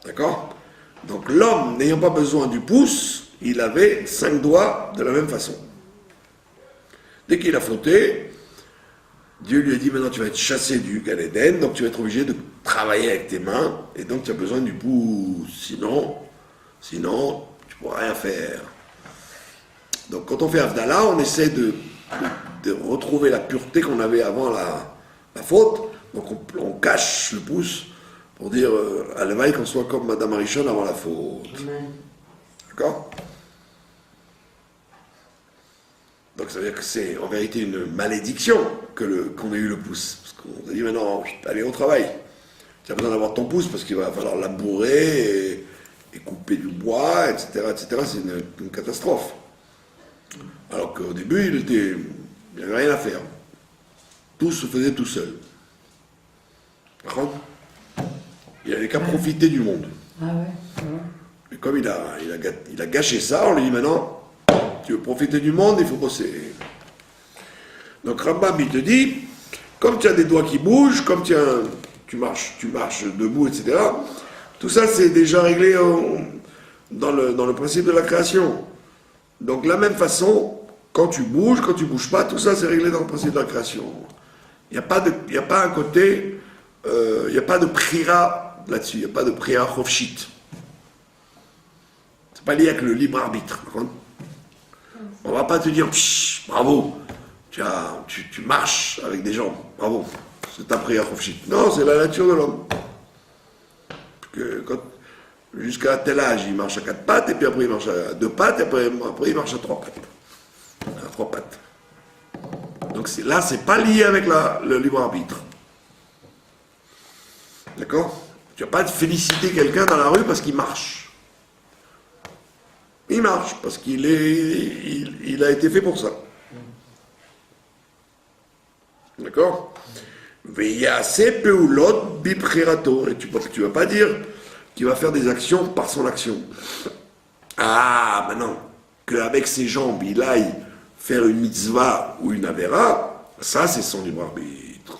D'accord? Donc l'homme, n'ayant pas besoin du pouce, il avait 5 doigts de la même façon. Dès qu'il a fauté, Dieu lui a dit, maintenant tu vas être chassé du Gan Eden, donc tu vas être obligé de travailler avec tes mains, et donc tu as besoin du pouce, sinon tu ne pourras rien faire. Donc quand on fait Avdallah, on essaie de retrouver la pureté qu'on avait avant la faute, donc on cache le pouce pour dire à l'éveil qu'on soit comme Madame Arishon avant la faute. Amen. D'accord? Donc ça veut dire que c'est en vérité une malédiction qu'on ait eu le pouce. Parce qu'on a dit maintenant, allez au travail. Tu as besoin d'avoir ton pouce parce qu'il va falloir labourer et couper du bois, etc. etc. C'est une catastrophe. Alors qu'au début, il n'y avait rien à faire. Tout se faisait tout seul. D'accord? Il n'avait qu'à profiter du monde. Ah ouais. Et comme il a gâché ça, on lui dit maintenant, tu veux profiter du monde, il faut bosser. Donc Rambam, il te dit, comme tu as des doigts qui bougent, comme tu marches debout, etc., tout ça c'est déjà réglé dans le principe de la création. Donc de la même façon, quand tu bouges pas, tout ça c'est réglé dans le principe de la création. Il n'y a pas un côté, il n'y a pas de prira là-dessus, il n'y a pas de prira chofshit. C'est pas lié avec le libre arbitre. On va pas te dire, bravo, tu marches avec des jambes, bravo, c'est ta prière chofshit. Non, c'est la nature de l'homme. Jusqu'à tel âge, il marche à 4 pattes, et puis après il marche à 2 pattes, et après il marche à 3 pattes. À 3 pattes. Donc là, c'est pas lié avec le libre arbitre. D'accord? Tu vas pas féliciter quelqu'un dans la rue parce qu'il marche. Il marche parce qu'il a été fait pour ça. D'accord? Veyase peulot bibchirato. Et tu vas pas dire qu'il va faire des actions par son action. Ah, maintenant, qu'avec ses jambes, il aille faire une mitzvah ou une avera, ça c'est son libre arbitre.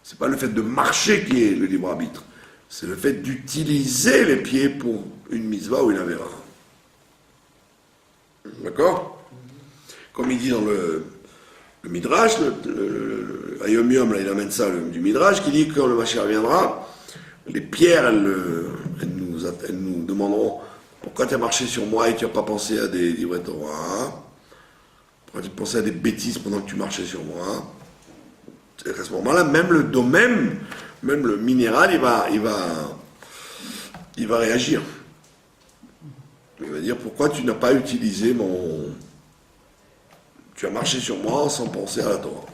C'est pas le fait de marcher qui est le libre arbitre. C'est le fait d'utiliser les pieds pour une mitzvah ou une avera. D'accord? Comme il dit dans le Midrash, le Ayom Yom, là, il amène ça du Midrash, qui dit que quand le Mashiach viendra, les pierres, elles nous demanderont pourquoi tu as marché sur moi et tu n'as pas pensé à des livrets Torah? Pourquoi tu pensais à des bêtises pendant que tu marchais sur moi? C'est à ce moment-là, même le domaine même le minéral, il va réagir. Il va dire, pourquoi tu n'as pas utilisé mon... Tu as marché sur moi sans penser à la Torah.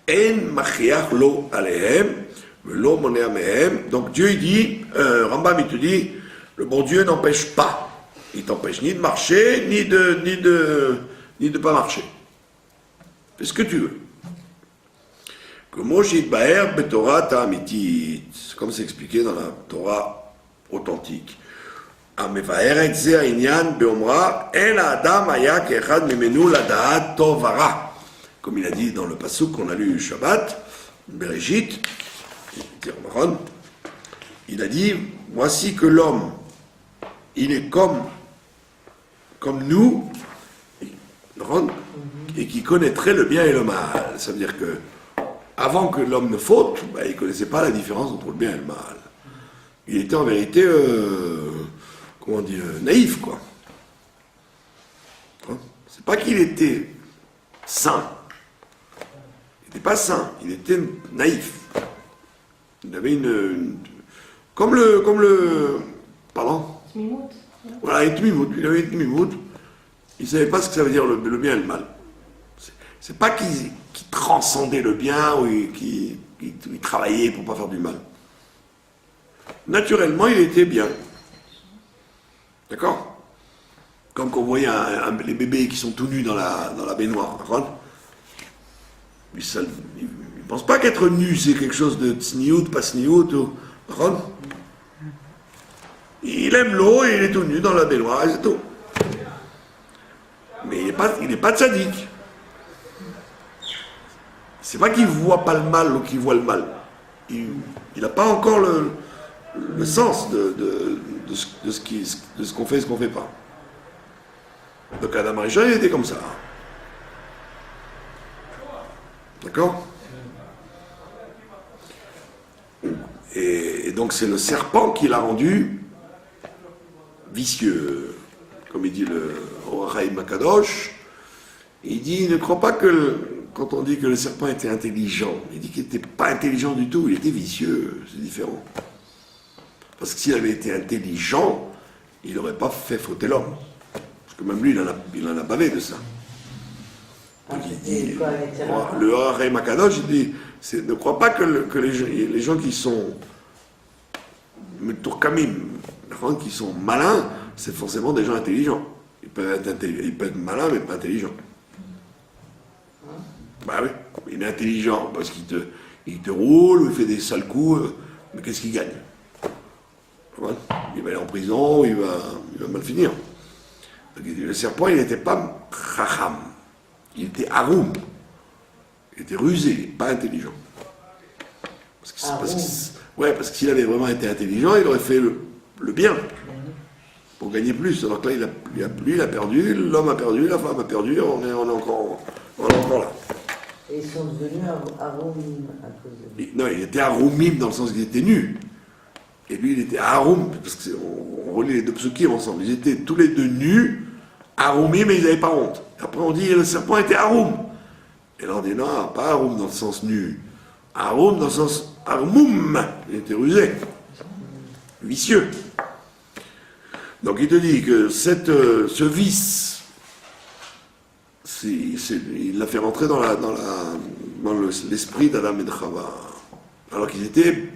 En machiach lo alehem, lo monea mehem. Donc Dieu, il dit, Rambam, il te dit, le bon Dieu n'empêche pas. Il t'empêche ni de marcher, ni de pas marcher. Fais ce que tu veux. Comme c'est expliqué dans la Torah authentique. Comme il a dit dans le pasuk qu'on a lu Shabbat, Bereshit, il a dit, voici que l'homme, il est comme nous, et qui connaîtrait le bien et le mal. Ça veut dire que avant que l'homme ne faute, il ne connaissait pas la différence entre le bien et le mal. Il était en vérité, naïf, quoi. C'est pas qu'il était saint. Il n'était pas saint, il était naïf. Il avait comme le... Pardon ? Tmimout. Voilà, il avait une tmimout. Il ne savait pas ce que ça veut dire le bien et le mal. C'est pas qu'il transcendait le bien ou qu'il travaillait pour ne pas faire du mal. Naturellement, il était bien. D'accord ? Comme quand on voyait les bébés qui sont tout nus dans la baignoire. Il ne pense pas qu'être nu, c'est quelque chose de tsniout, pas sniout. Il aime l'eau et il est tout nu dans la baignoire, et c'est tout. Mais il n'est pas tzaddik. C'est pas qu'il voit pas le mal ou qu'il voit le mal. Il n'a pas encore le sens de ce qu'on fait et ce qu'on ne fait pas. Donc Adam Rishon, il était comme ça. D'accord ? Et donc c'est le serpent qui l'a rendu vicieux. Comme il dit le Orachaim Makadosh, il dit, ne crois pas que quand on dit que le serpent était intelligent, il dit qu'il n'était pas intelligent du tout, il était vicieux, c'est différent. Parce que s'il avait été intelligent, il n'aurait pas fait fauter l'homme. Parce que même lui, il en a bavé de ça. Donc il dit, le Orachaim Makadosh, il dit, ne crois pas que les gens qui sont Meturkamim, qui sont malins, c'est forcément des gens intelligents. Ils peuvent être malins, mais pas intelligents. Bah oui, il est intelligent parce qu'il te roule, il fait des sales coups, mais qu'est-ce qu'il gagne ? Voilà. Il va aller en prison, il va mal finir. Donc, le serpent, il n'était pas chacham, il était haroum, il était rusé, pas intelligent. Parce que s'il avait vraiment été intelligent, il aurait fait le bien pour gagner plus. Alors que là, il a perdu, l'homme a perdu, la femme a perdu, on est encore là. Et ils sont devenus aroumim à cause de lui. Non, il était aroumim dans le sens qu'il était nu. Et lui, il était aroum, parce qu'on relie les deux psukim ensemble. Ils étaient tous les deux nus, aroumim, mais ils n'avaient pas honte. Et après, on dit le serpent était aroum. Et là, on dit non, pas aroum dans le sens nu. Aroum dans le sens armoum. Il était rusé, vicieux. Donc il te dit que ce vice, il l'a fait rentrer dans l'esprit d'Adam et de Chava. Alors qu'ils étaient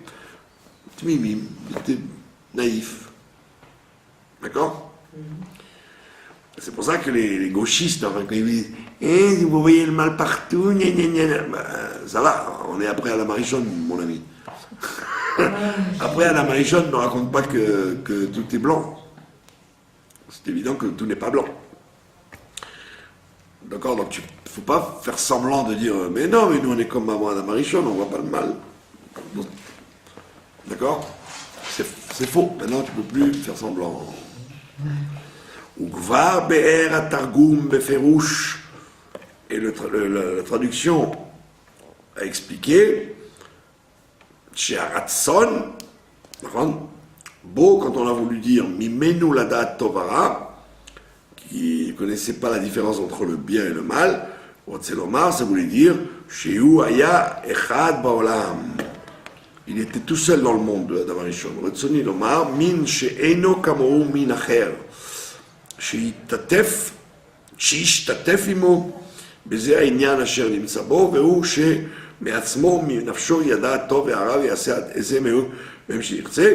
tmimim, ils étaient naïfs. D'accord ? C'est pour ça que les gauchistes, quand ils disent vous voyez le mal partout, ça va, on est après à la Marichonne, mon ami. Après à la Marichonne, ne raconte pas que tout est blanc. C'est évident que tout n'est pas blanc. D'accord, donc il ne faut pas faire semblant de dire mais non, mais nous on est comme maman à la Marichonne, on ne voit pas le mal. D'accord ? C'est faux, maintenant tu ne peux plus faire semblant. Ugvar be'er atargum beferush. Et la traduction a expliqué chez Aratson, beau quand on a voulu dire Mimenu ladat tovara, qui ne connaissait pas la différence entre le bien et le mal, Otselomar, ça voulait dire Shehu Aya Echad Baolam. Il était tout seul dans le monde, Adam Arishon. Retzoni Lomar, Min She'eno Kamohu Min Acher. Sheishtatef Imo. בזה העניין אשר נמצא בו, והוא שמעצמו, מנפשו, ידע טוב והרע ויעשה איזה même שירצה.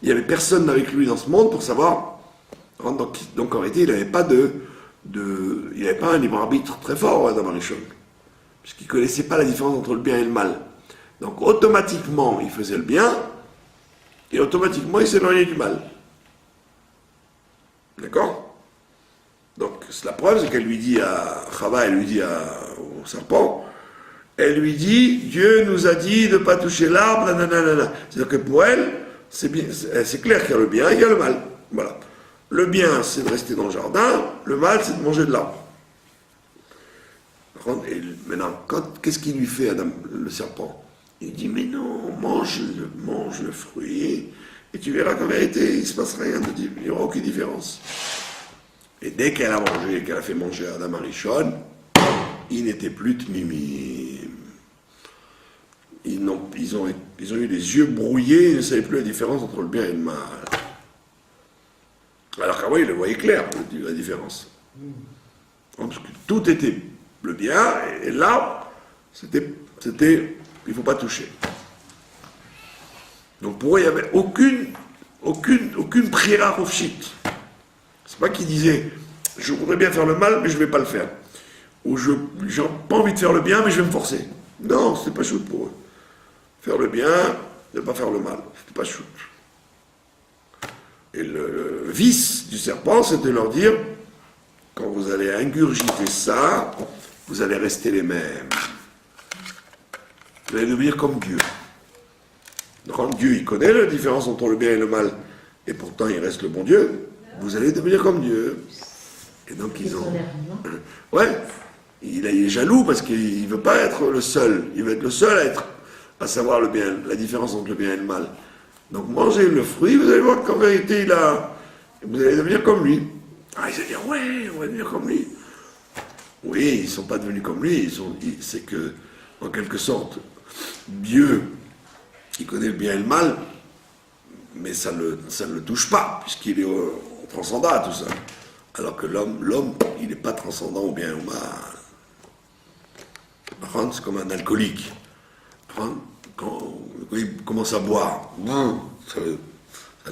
Il n'y avait personne avec lui dans ce monde pour savoir. Donc en réalité, il n'avait pas il n'y avait pas un libre arbitre très fort, Adam Arishon, puisqu'il ne connaissait pas la différence entre le bien et le mal. Donc automatiquement, il faisait le bien, et automatiquement, il s'éloignait du mal. D'accord? Donc, la preuve, c'est qu'elle lui dit à Chava, elle lui dit au serpent, elle lui dit, Dieu nous a dit de ne pas toucher l'arbre, nanana. C'est-à-dire que pour elle, c'est clair qu'il y a le bien et qu'il y a le mal. Voilà. Le bien, c'est de rester dans le jardin, le mal, c'est de manger de l'arbre. Et maintenant, qu'est-ce qu'il lui fait, Adam, le serpent? Il dit, mais non, mange le fruit, et tu verras qu'en vérité, il ne se passe rien, il n'y aura aucune différence. Et dès qu'elle a mangé, qu'elle a fait manger à Adam Arishon, il n'était plus Tmimi. Ils ont eu les yeux brouillés, ils ne savaient plus la différence entre le bien et le mal. Alors qu'avant, ils le voyaient clair, la différence. Parce que tout était le bien, et là, c'était il ne faut pas toucher. Donc pour eux, il n'y avait aucune prière rofshit. C'est pas qu'il disait, je voudrais bien faire le mal, mais je ne vais pas le faire. Ou j'ai pas envie de faire le bien, mais je vais me forcer. Non, c'était pas shoot pour eux. Faire le bien, ne pas faire le mal. C'était pas shoot. Et le vice du serpent, c'est de leur dire, quand vous allez ingurgiter ça, vous allez rester les mêmes. Vous allez devenir comme Dieu. Donc Dieu, il connaît la différence entre le bien et le mal, et pourtant il reste le bon Dieu. Vous allez devenir comme Dieu. Et donc ils ont... Ouais, il est jaloux parce qu'il ne veut pas être le seul. Il veut être le seul à savoir le bien, la différence entre le bien et le mal. Donc mangez le fruit, vous allez voir qu'en vérité, vous allez devenir comme lui. Ah, ils allaient dire, ouais, on va devenir comme lui. Oui, ils ne sont pas devenus comme lui. C'est que, en quelque sorte, Dieu, qui connaît le bien et le mal, mais ça ne le touche pas, puisqu'il est transcendant tout ça. Alors que l'homme, il n'est pas transcendant au bien et au mal. C'est comme un alcoolique. Quand il commence à boire, ça le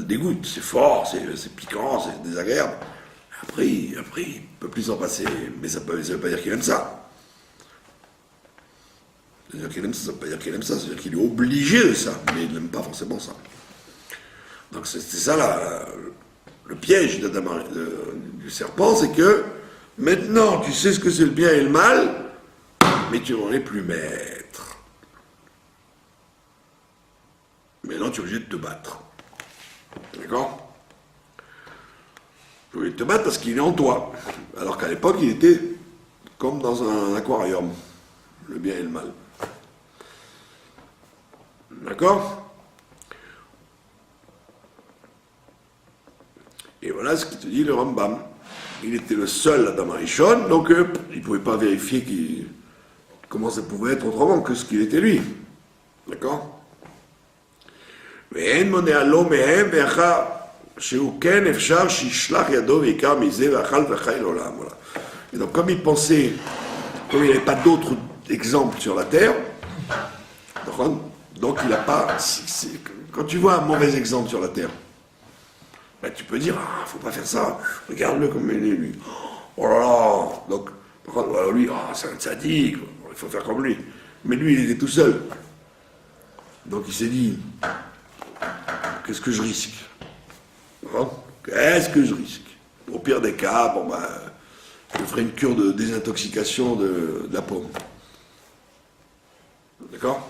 dégoûte, c'est fort, c'est piquant, c'est désagréable. Après, il ne peut plus s'en passer, mais ça ne veut pas dire qu'il aime ça. Ça veut pas dire qu'il aime ça, ça veut dire qu'il est obligé de ça, mais il n'aime pas forcément ça. Donc c'est ça le piège du serpent, c'est que maintenant tu sais ce que c'est le bien et le mal, mais tu n'en es plus maître. Maintenant tu es obligé de te battre. D'accord? Tu es obligé de te battre parce qu'il est en toi. Alors qu'à l'époque il était comme dans un aquarium, le bien et le mal. D'accord? Et voilà ce qu'il te dit le Rambam. Il était le seul Adam Arishon, donc il ne pouvait pas vérifier comment ça pouvait être autrement que ce qu'il était lui. D'accord? Et donc comme il pensait, comme il n'y avait pas d'autres exemples sur la terre, donc il n'a pas... Quand tu vois un mauvais exemple sur la terre, ben, tu peux dire, ah, faut pas faire ça, regarde-le comme il est, lui. Oh là là. Donc, alors lui, c'est un sadique, il faut faire comme lui. Mais lui, il était tout seul. Donc il s'est dit, qu'est-ce que je risque? Qu'est-ce que je risque? Au pire des cas, je ferai une cure de désintoxication de la pomme. D'accord?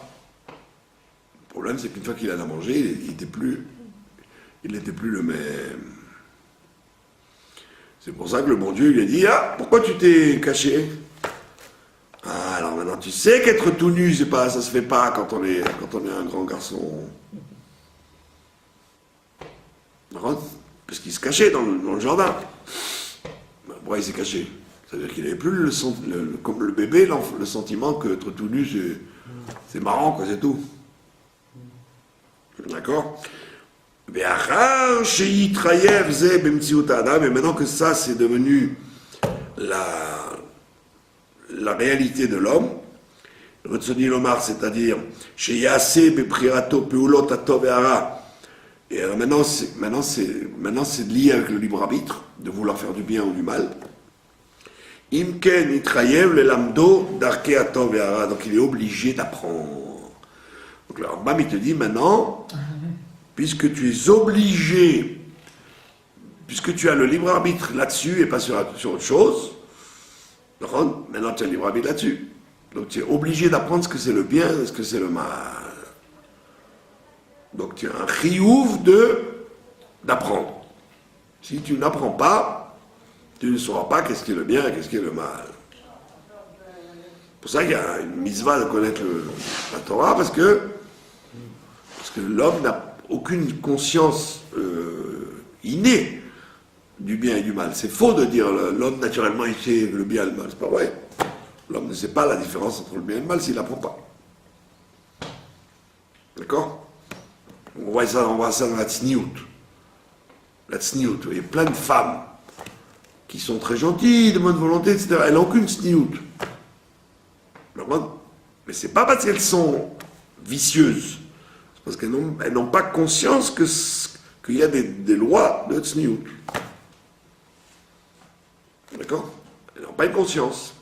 Le problème, c'est qu'une fois qu'il en a mangé, il n'était plus le même. C'est pour ça que le bon Dieu lui a dit, ah, pourquoi tu t'es caché? Ah, alors maintenant tu sais qu'être tout nu, ça se fait pas quand on est un grand garçon. Parce qu'il se cachait dans le jardin. Pourquoi il s'est caché? C'est-à-dire qu'il n'avait plus comme le bébé, le sentiment que être tout nu, c'est marrant, quoi, c'est tout. D'accord? Mais maintenant que ça, c'est devenu la réalité de l'homme, Retzoni Lomar, c'est-à-dire chez Yassé, Beprirato, Peulot, Atov et Hara. Et alors maintenant, c'est lié avec le libre arbitre, de vouloir faire du bien ou du mal. Imken, Itrayev, le Lamdo, Darke, Atov et Hara. Donc il est obligé d'apprendre. Donc le Rambam, il te dit maintenant, puisque tu es obligé, puisque tu as le libre arbitre là-dessus et pas sur autre chose, maintenant tu as le libre arbitre là-dessus. Donc tu es obligé d'apprendre ce que c'est le bien et ce que c'est le mal. Donc tu as un chiyuv d'apprendre. Si tu n'apprends pas, tu ne sauras pas qu'est-ce qui est le bien et qu'est-ce qui est le mal. C'est pour ça qu'il y a une mitzvah de connaître la Torah, parce que l'homme n'a aucune conscience innée du bien et du mal. C'est faux de dire l'homme naturellement il sait le bien et le mal. C'est pas vrai. L'homme ne sait pas la différence entre le bien et le mal s'il n'apprend pas. D'accord? On voit ça dans la tsniout. La tsniout, il y a plein de femmes qui sont très gentilles, de bonne volonté, etc. Elles n'ont aucune tsniout. Mais c'est pas parce qu'elles sont vicieuses. C'est parce qu'elles n'ont pas conscience qu'il y a des lois de tsniout. D'accord? Elles n'ont pas une conscience.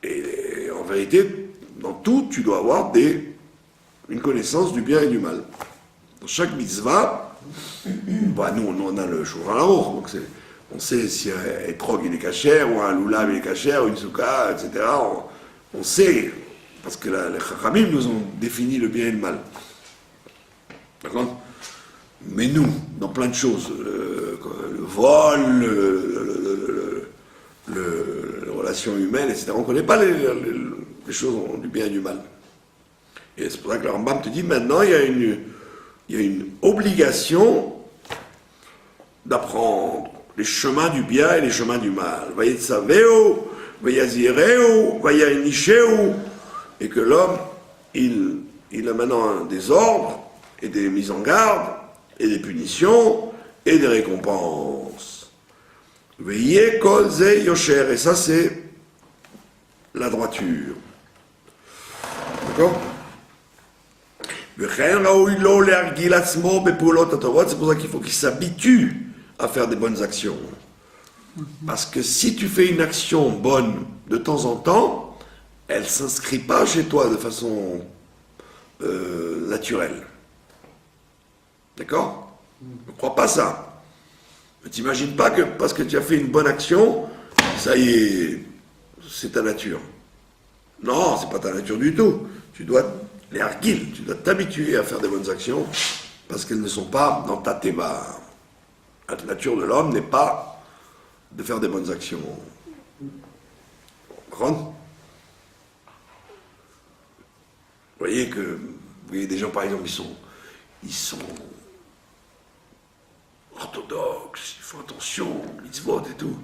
Et en vérité, dans tout, tu dois avoir une connaissance du bien et du mal. Dans chaque mitzvah, nous on a le Shulchan Aruch, donc on sait si un étrog il est cachère, ou un loulav il est cachère, ou une souka, etc. On sait, parce que les Chachamim nous ont défini le bien et le mal. D'accord? Mais nous, dans plein de choses, le vol, les relations humaines, etc. On ne connaît pas les choses du bien et du mal. Et c'est pour ça que le Rambam te dit maintenant il y a une obligation d'apprendre les chemins du bien et les chemins du mal. Vayetzaveu, vayazireu, vayainisheu, et que l'homme il a maintenant des ordres et des mises en garde et des punitions et des récompenses. Veillez kol ze yosher, et ça c'est la droiture. D'accord? C'est pour ça qu'il faut qu'il s'habitue à faire des bonnes actions. Parce que si tu fais une action bonne de temps en temps, elle ne s'inscrit pas chez toi de façon naturelle. D'accord? Ne crois pas ça. Ne t'imagine pas que parce que tu as fait une bonne action, ça y est, c'est ta nature. Non, c'est pas ta nature du tout. Tu dois t'habituer à faire des bonnes actions parce qu'elles ne sont pas dans ta théma. La nature de l'homme n'est pas de faire des bonnes actions. Vous voyez des gens par exemple, ils sont orthodoxes, ils font attention, mitzvot et tout.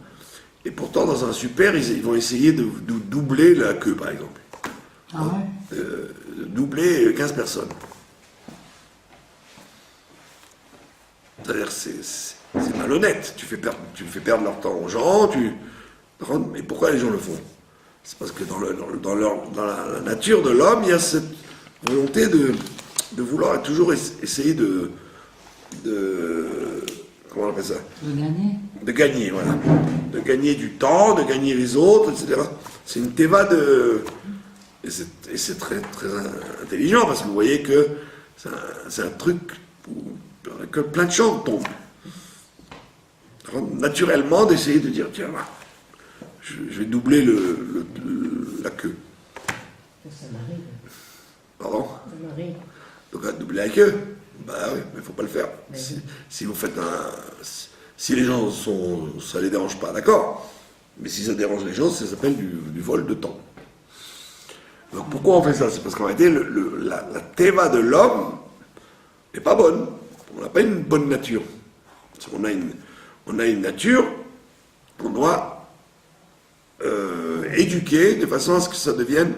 Et pourtant, dans un super, ils vont essayer de doubler la queue, par exemple. Ah ouais. Doubler 15 personnes. C'est-à-dire, c'est malhonnête. Tu fais perdre leur temps aux gens. Mais pourquoi les gens le font? C'est parce que dans la nature de l'homme, il y a cette volonté de vouloir toujours essayer de comment on appelle ça? De gagner. De gagner, voilà. De gagner du temps, de gagner les autres, etc. C'est une théva Et c'est très, très intelligent, parce que vous voyez que c'est un truc que plein de gens tombent. Naturellement, d'essayer de dire, tiens, je vais doubler la queue. Ça m'arrive. Pardon? Ça m'arrive. Donc, à doubler la queue, bah oui, mais il ne faut pas le faire. Si vous faites si les gens ça les dérange pas, d'accord. Mais si ça dérange les gens, ça s'appelle du vol de temps. Donc pourquoi on fait ça? C'est parce qu'en réalité, la théva de l'homme n'est pas bonne. On n'a pas une bonne nature. On a une nature qu'on doit éduquer de façon à ce que ça devienne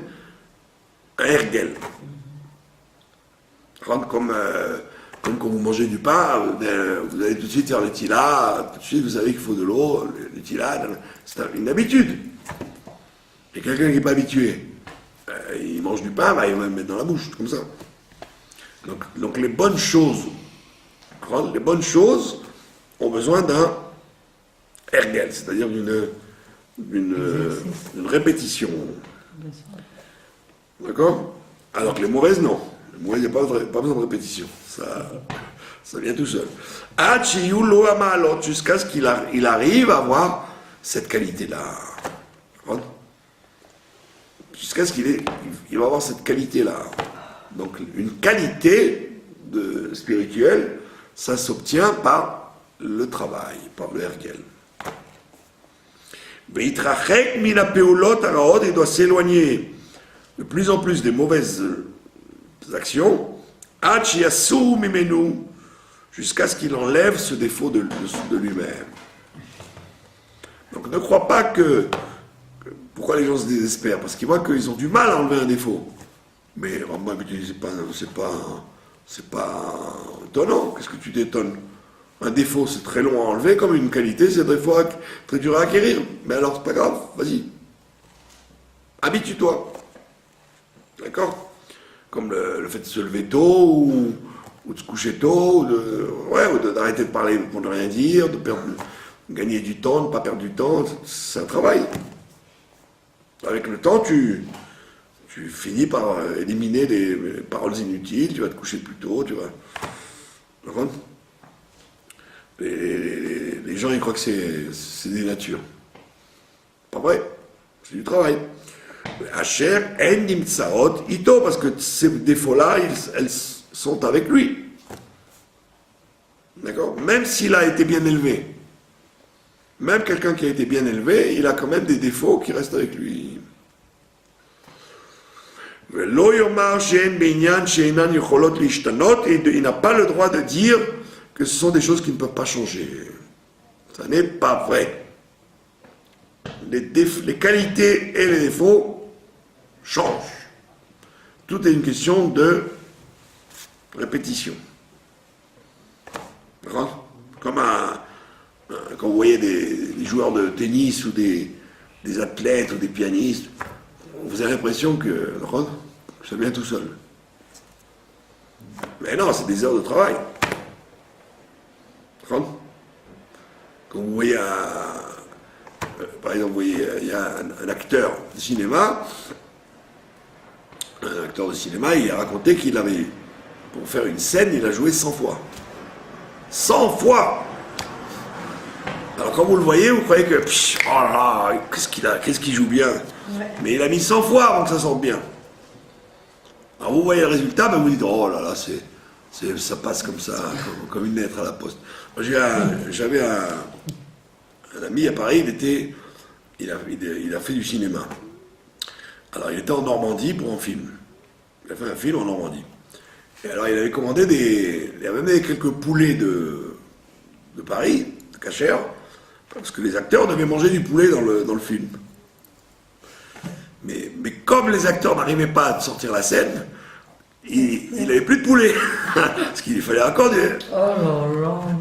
un ergel. Comme quand vous mangez du pain, vous allez tout de suite faire le tila, tout de suite vous savez qu'il faut de l'eau, le tila, c'est une habitude. Et quelqu'un qui n'est pas habitué, il mange du pain, il va le mettre dans la bouche, comme ça. Donc les bonnes choses ont besoin d'un ergel, c'est-à-dire d'une répétition. D'accord? Alors que les mauvaises, non. Les mauvaises, il n'y a pas besoin de répétition. Ça vient tout seul. Jusqu'à ce qu'il arrive à avoir cette qualité-là. Jusqu'à ce qu'il va avoir cette qualité-là. Donc une qualité spirituelle, ça s'obtient par le travail, par le ergel. Il doit s'éloigner de plus en plus des mauvaises actions, jusqu'à ce qu'il enlève ce défaut de lui-même. Donc ne crois pas que... Pourquoi les gens se désespèrent? Parce qu'ils voient qu'ils ont du mal à enlever un défaut. Mais c'est pas étonnant. Qu'est-ce que tu t'étonnes? Un défaut, c'est très long à enlever, comme une qualité, c'est des fois très dur à acquérir. Mais alors, c'est pas grave, vas-y. Habitue-toi. D'accord? Comme le fait de se lever tôt, ou de se coucher tôt, ou d'arrêter de parler pour ne rien dire, de gagner du temps, de ne pas perdre du temps, c'est un travail. Avec le temps, tu finis par éliminer des paroles inutiles, tu vas te coucher plus tôt, tu vas... D'accord? Les gens, ils croient que c'est des natures. Pas vrai. C'est du travail. Asher en nimtsaot ito, parce que ces défauts-là, elles sont avec lui. D'accord? Même s'il a été bien élevé. Même quelqu'un qui a été bien élevé, il a quand même des défauts qui restent avec lui. Et il n'a pas le droit de dire que ce sont des choses qui ne peuvent pas changer. Ça n'est pas vrai. Les qualités et les défauts changent. Tout est une question de répétition. D'accord? Comme quand vous voyez des joueurs de tennis ou des athlètes ou des pianistes, vous avez l'impression que ça vient tout seul. Mais non, c'est des heures de travail. Quand vous voyez par exemple, vous voyez, il y a un acteur de cinéma, il a raconté qu'il avait, pour faire une scène, il a joué 100 fois. 100 fois! Alors quand vous le voyez, vous croyez que, oh là là, qu'est-ce qu'il joue bien. Ouais. Mais il a mis 100 fois avant que ça sorte bien. Alors vous voyez le résultat, ben vous dites, oh là là, ça passe comme ça, comme une lettre à la poste. Moi, j'avais un ami à Paris, il a fait du cinéma. Alors il était en Normandie pour un film. Il a fait un film en Normandie. Et alors il avait commandé il avait amené quelques poulets de Paris, de cachère, parce que les acteurs devaient manger du poulet dans le film. Mais comme les acteurs n'arrivaient pas à sortir la scène, il n'avait plus de poulet. Parce qu'il fallait encore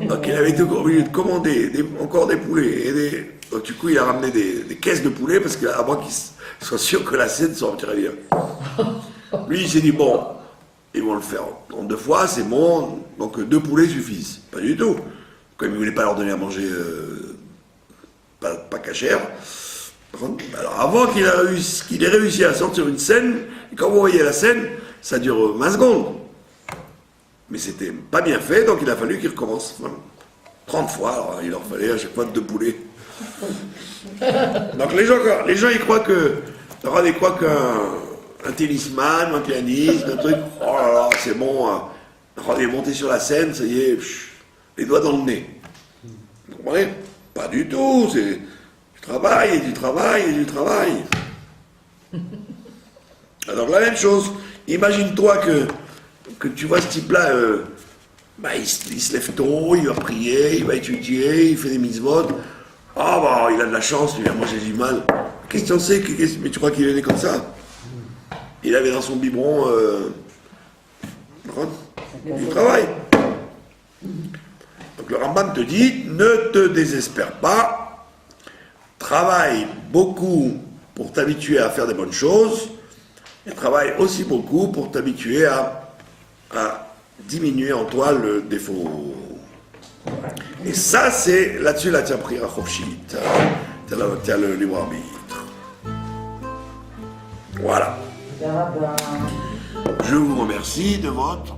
Donc il avait été obligé de commander encore des poulets. Donc du coup il a ramené des caisses de poulet parce qu'à moins qu'il soit sûr que la scène sortirait bien. Lui il s'est dit bon, ils vont le faire en 2 fois, c'est bon, donc 2 poulets suffisent. Pas du tout. Comme il ne voulait pas leur donner à manger pas cachère. Alors avant qu'il ait réussi à sortir une scène, et quand vous voyez la scène, ça dure 20 secondes. Mais c'était pas bien fait, donc il a fallu qu'il recommence 30 fois, alors il leur fallait à chaque fois 2 poulets. Donc les gens ils croient qu'un tennisman, un pianiste, un truc, oh là là, c'est bon, il est monté sur la scène, ça y est, les doigts dans le nez. Vous comprenez? Pas du tout, c'est du travail et du travail et du travail. Alors la même chose, imagine-toi que tu vois ce type-là, il se lève tôt, il va prier, il va étudier, il fait des mitzvot. Ah bah, il a de la chance, lui, moi j'ai du mal. La question c'est, mais tu crois qu'il est né comme ça? Il avait dans son biberon du travail. Donc le Rambam te dit, ne te désespère pas, travaille beaucoup pour t'habituer à faire des bonnes choses, et travaille aussi beaucoup pour t'habituer à diminuer en toi le défaut. Et ça, c'est là-dessus, là, tu as pris Rachofshit, tu as le libre arbitre. Voilà. Je vous remercie de votre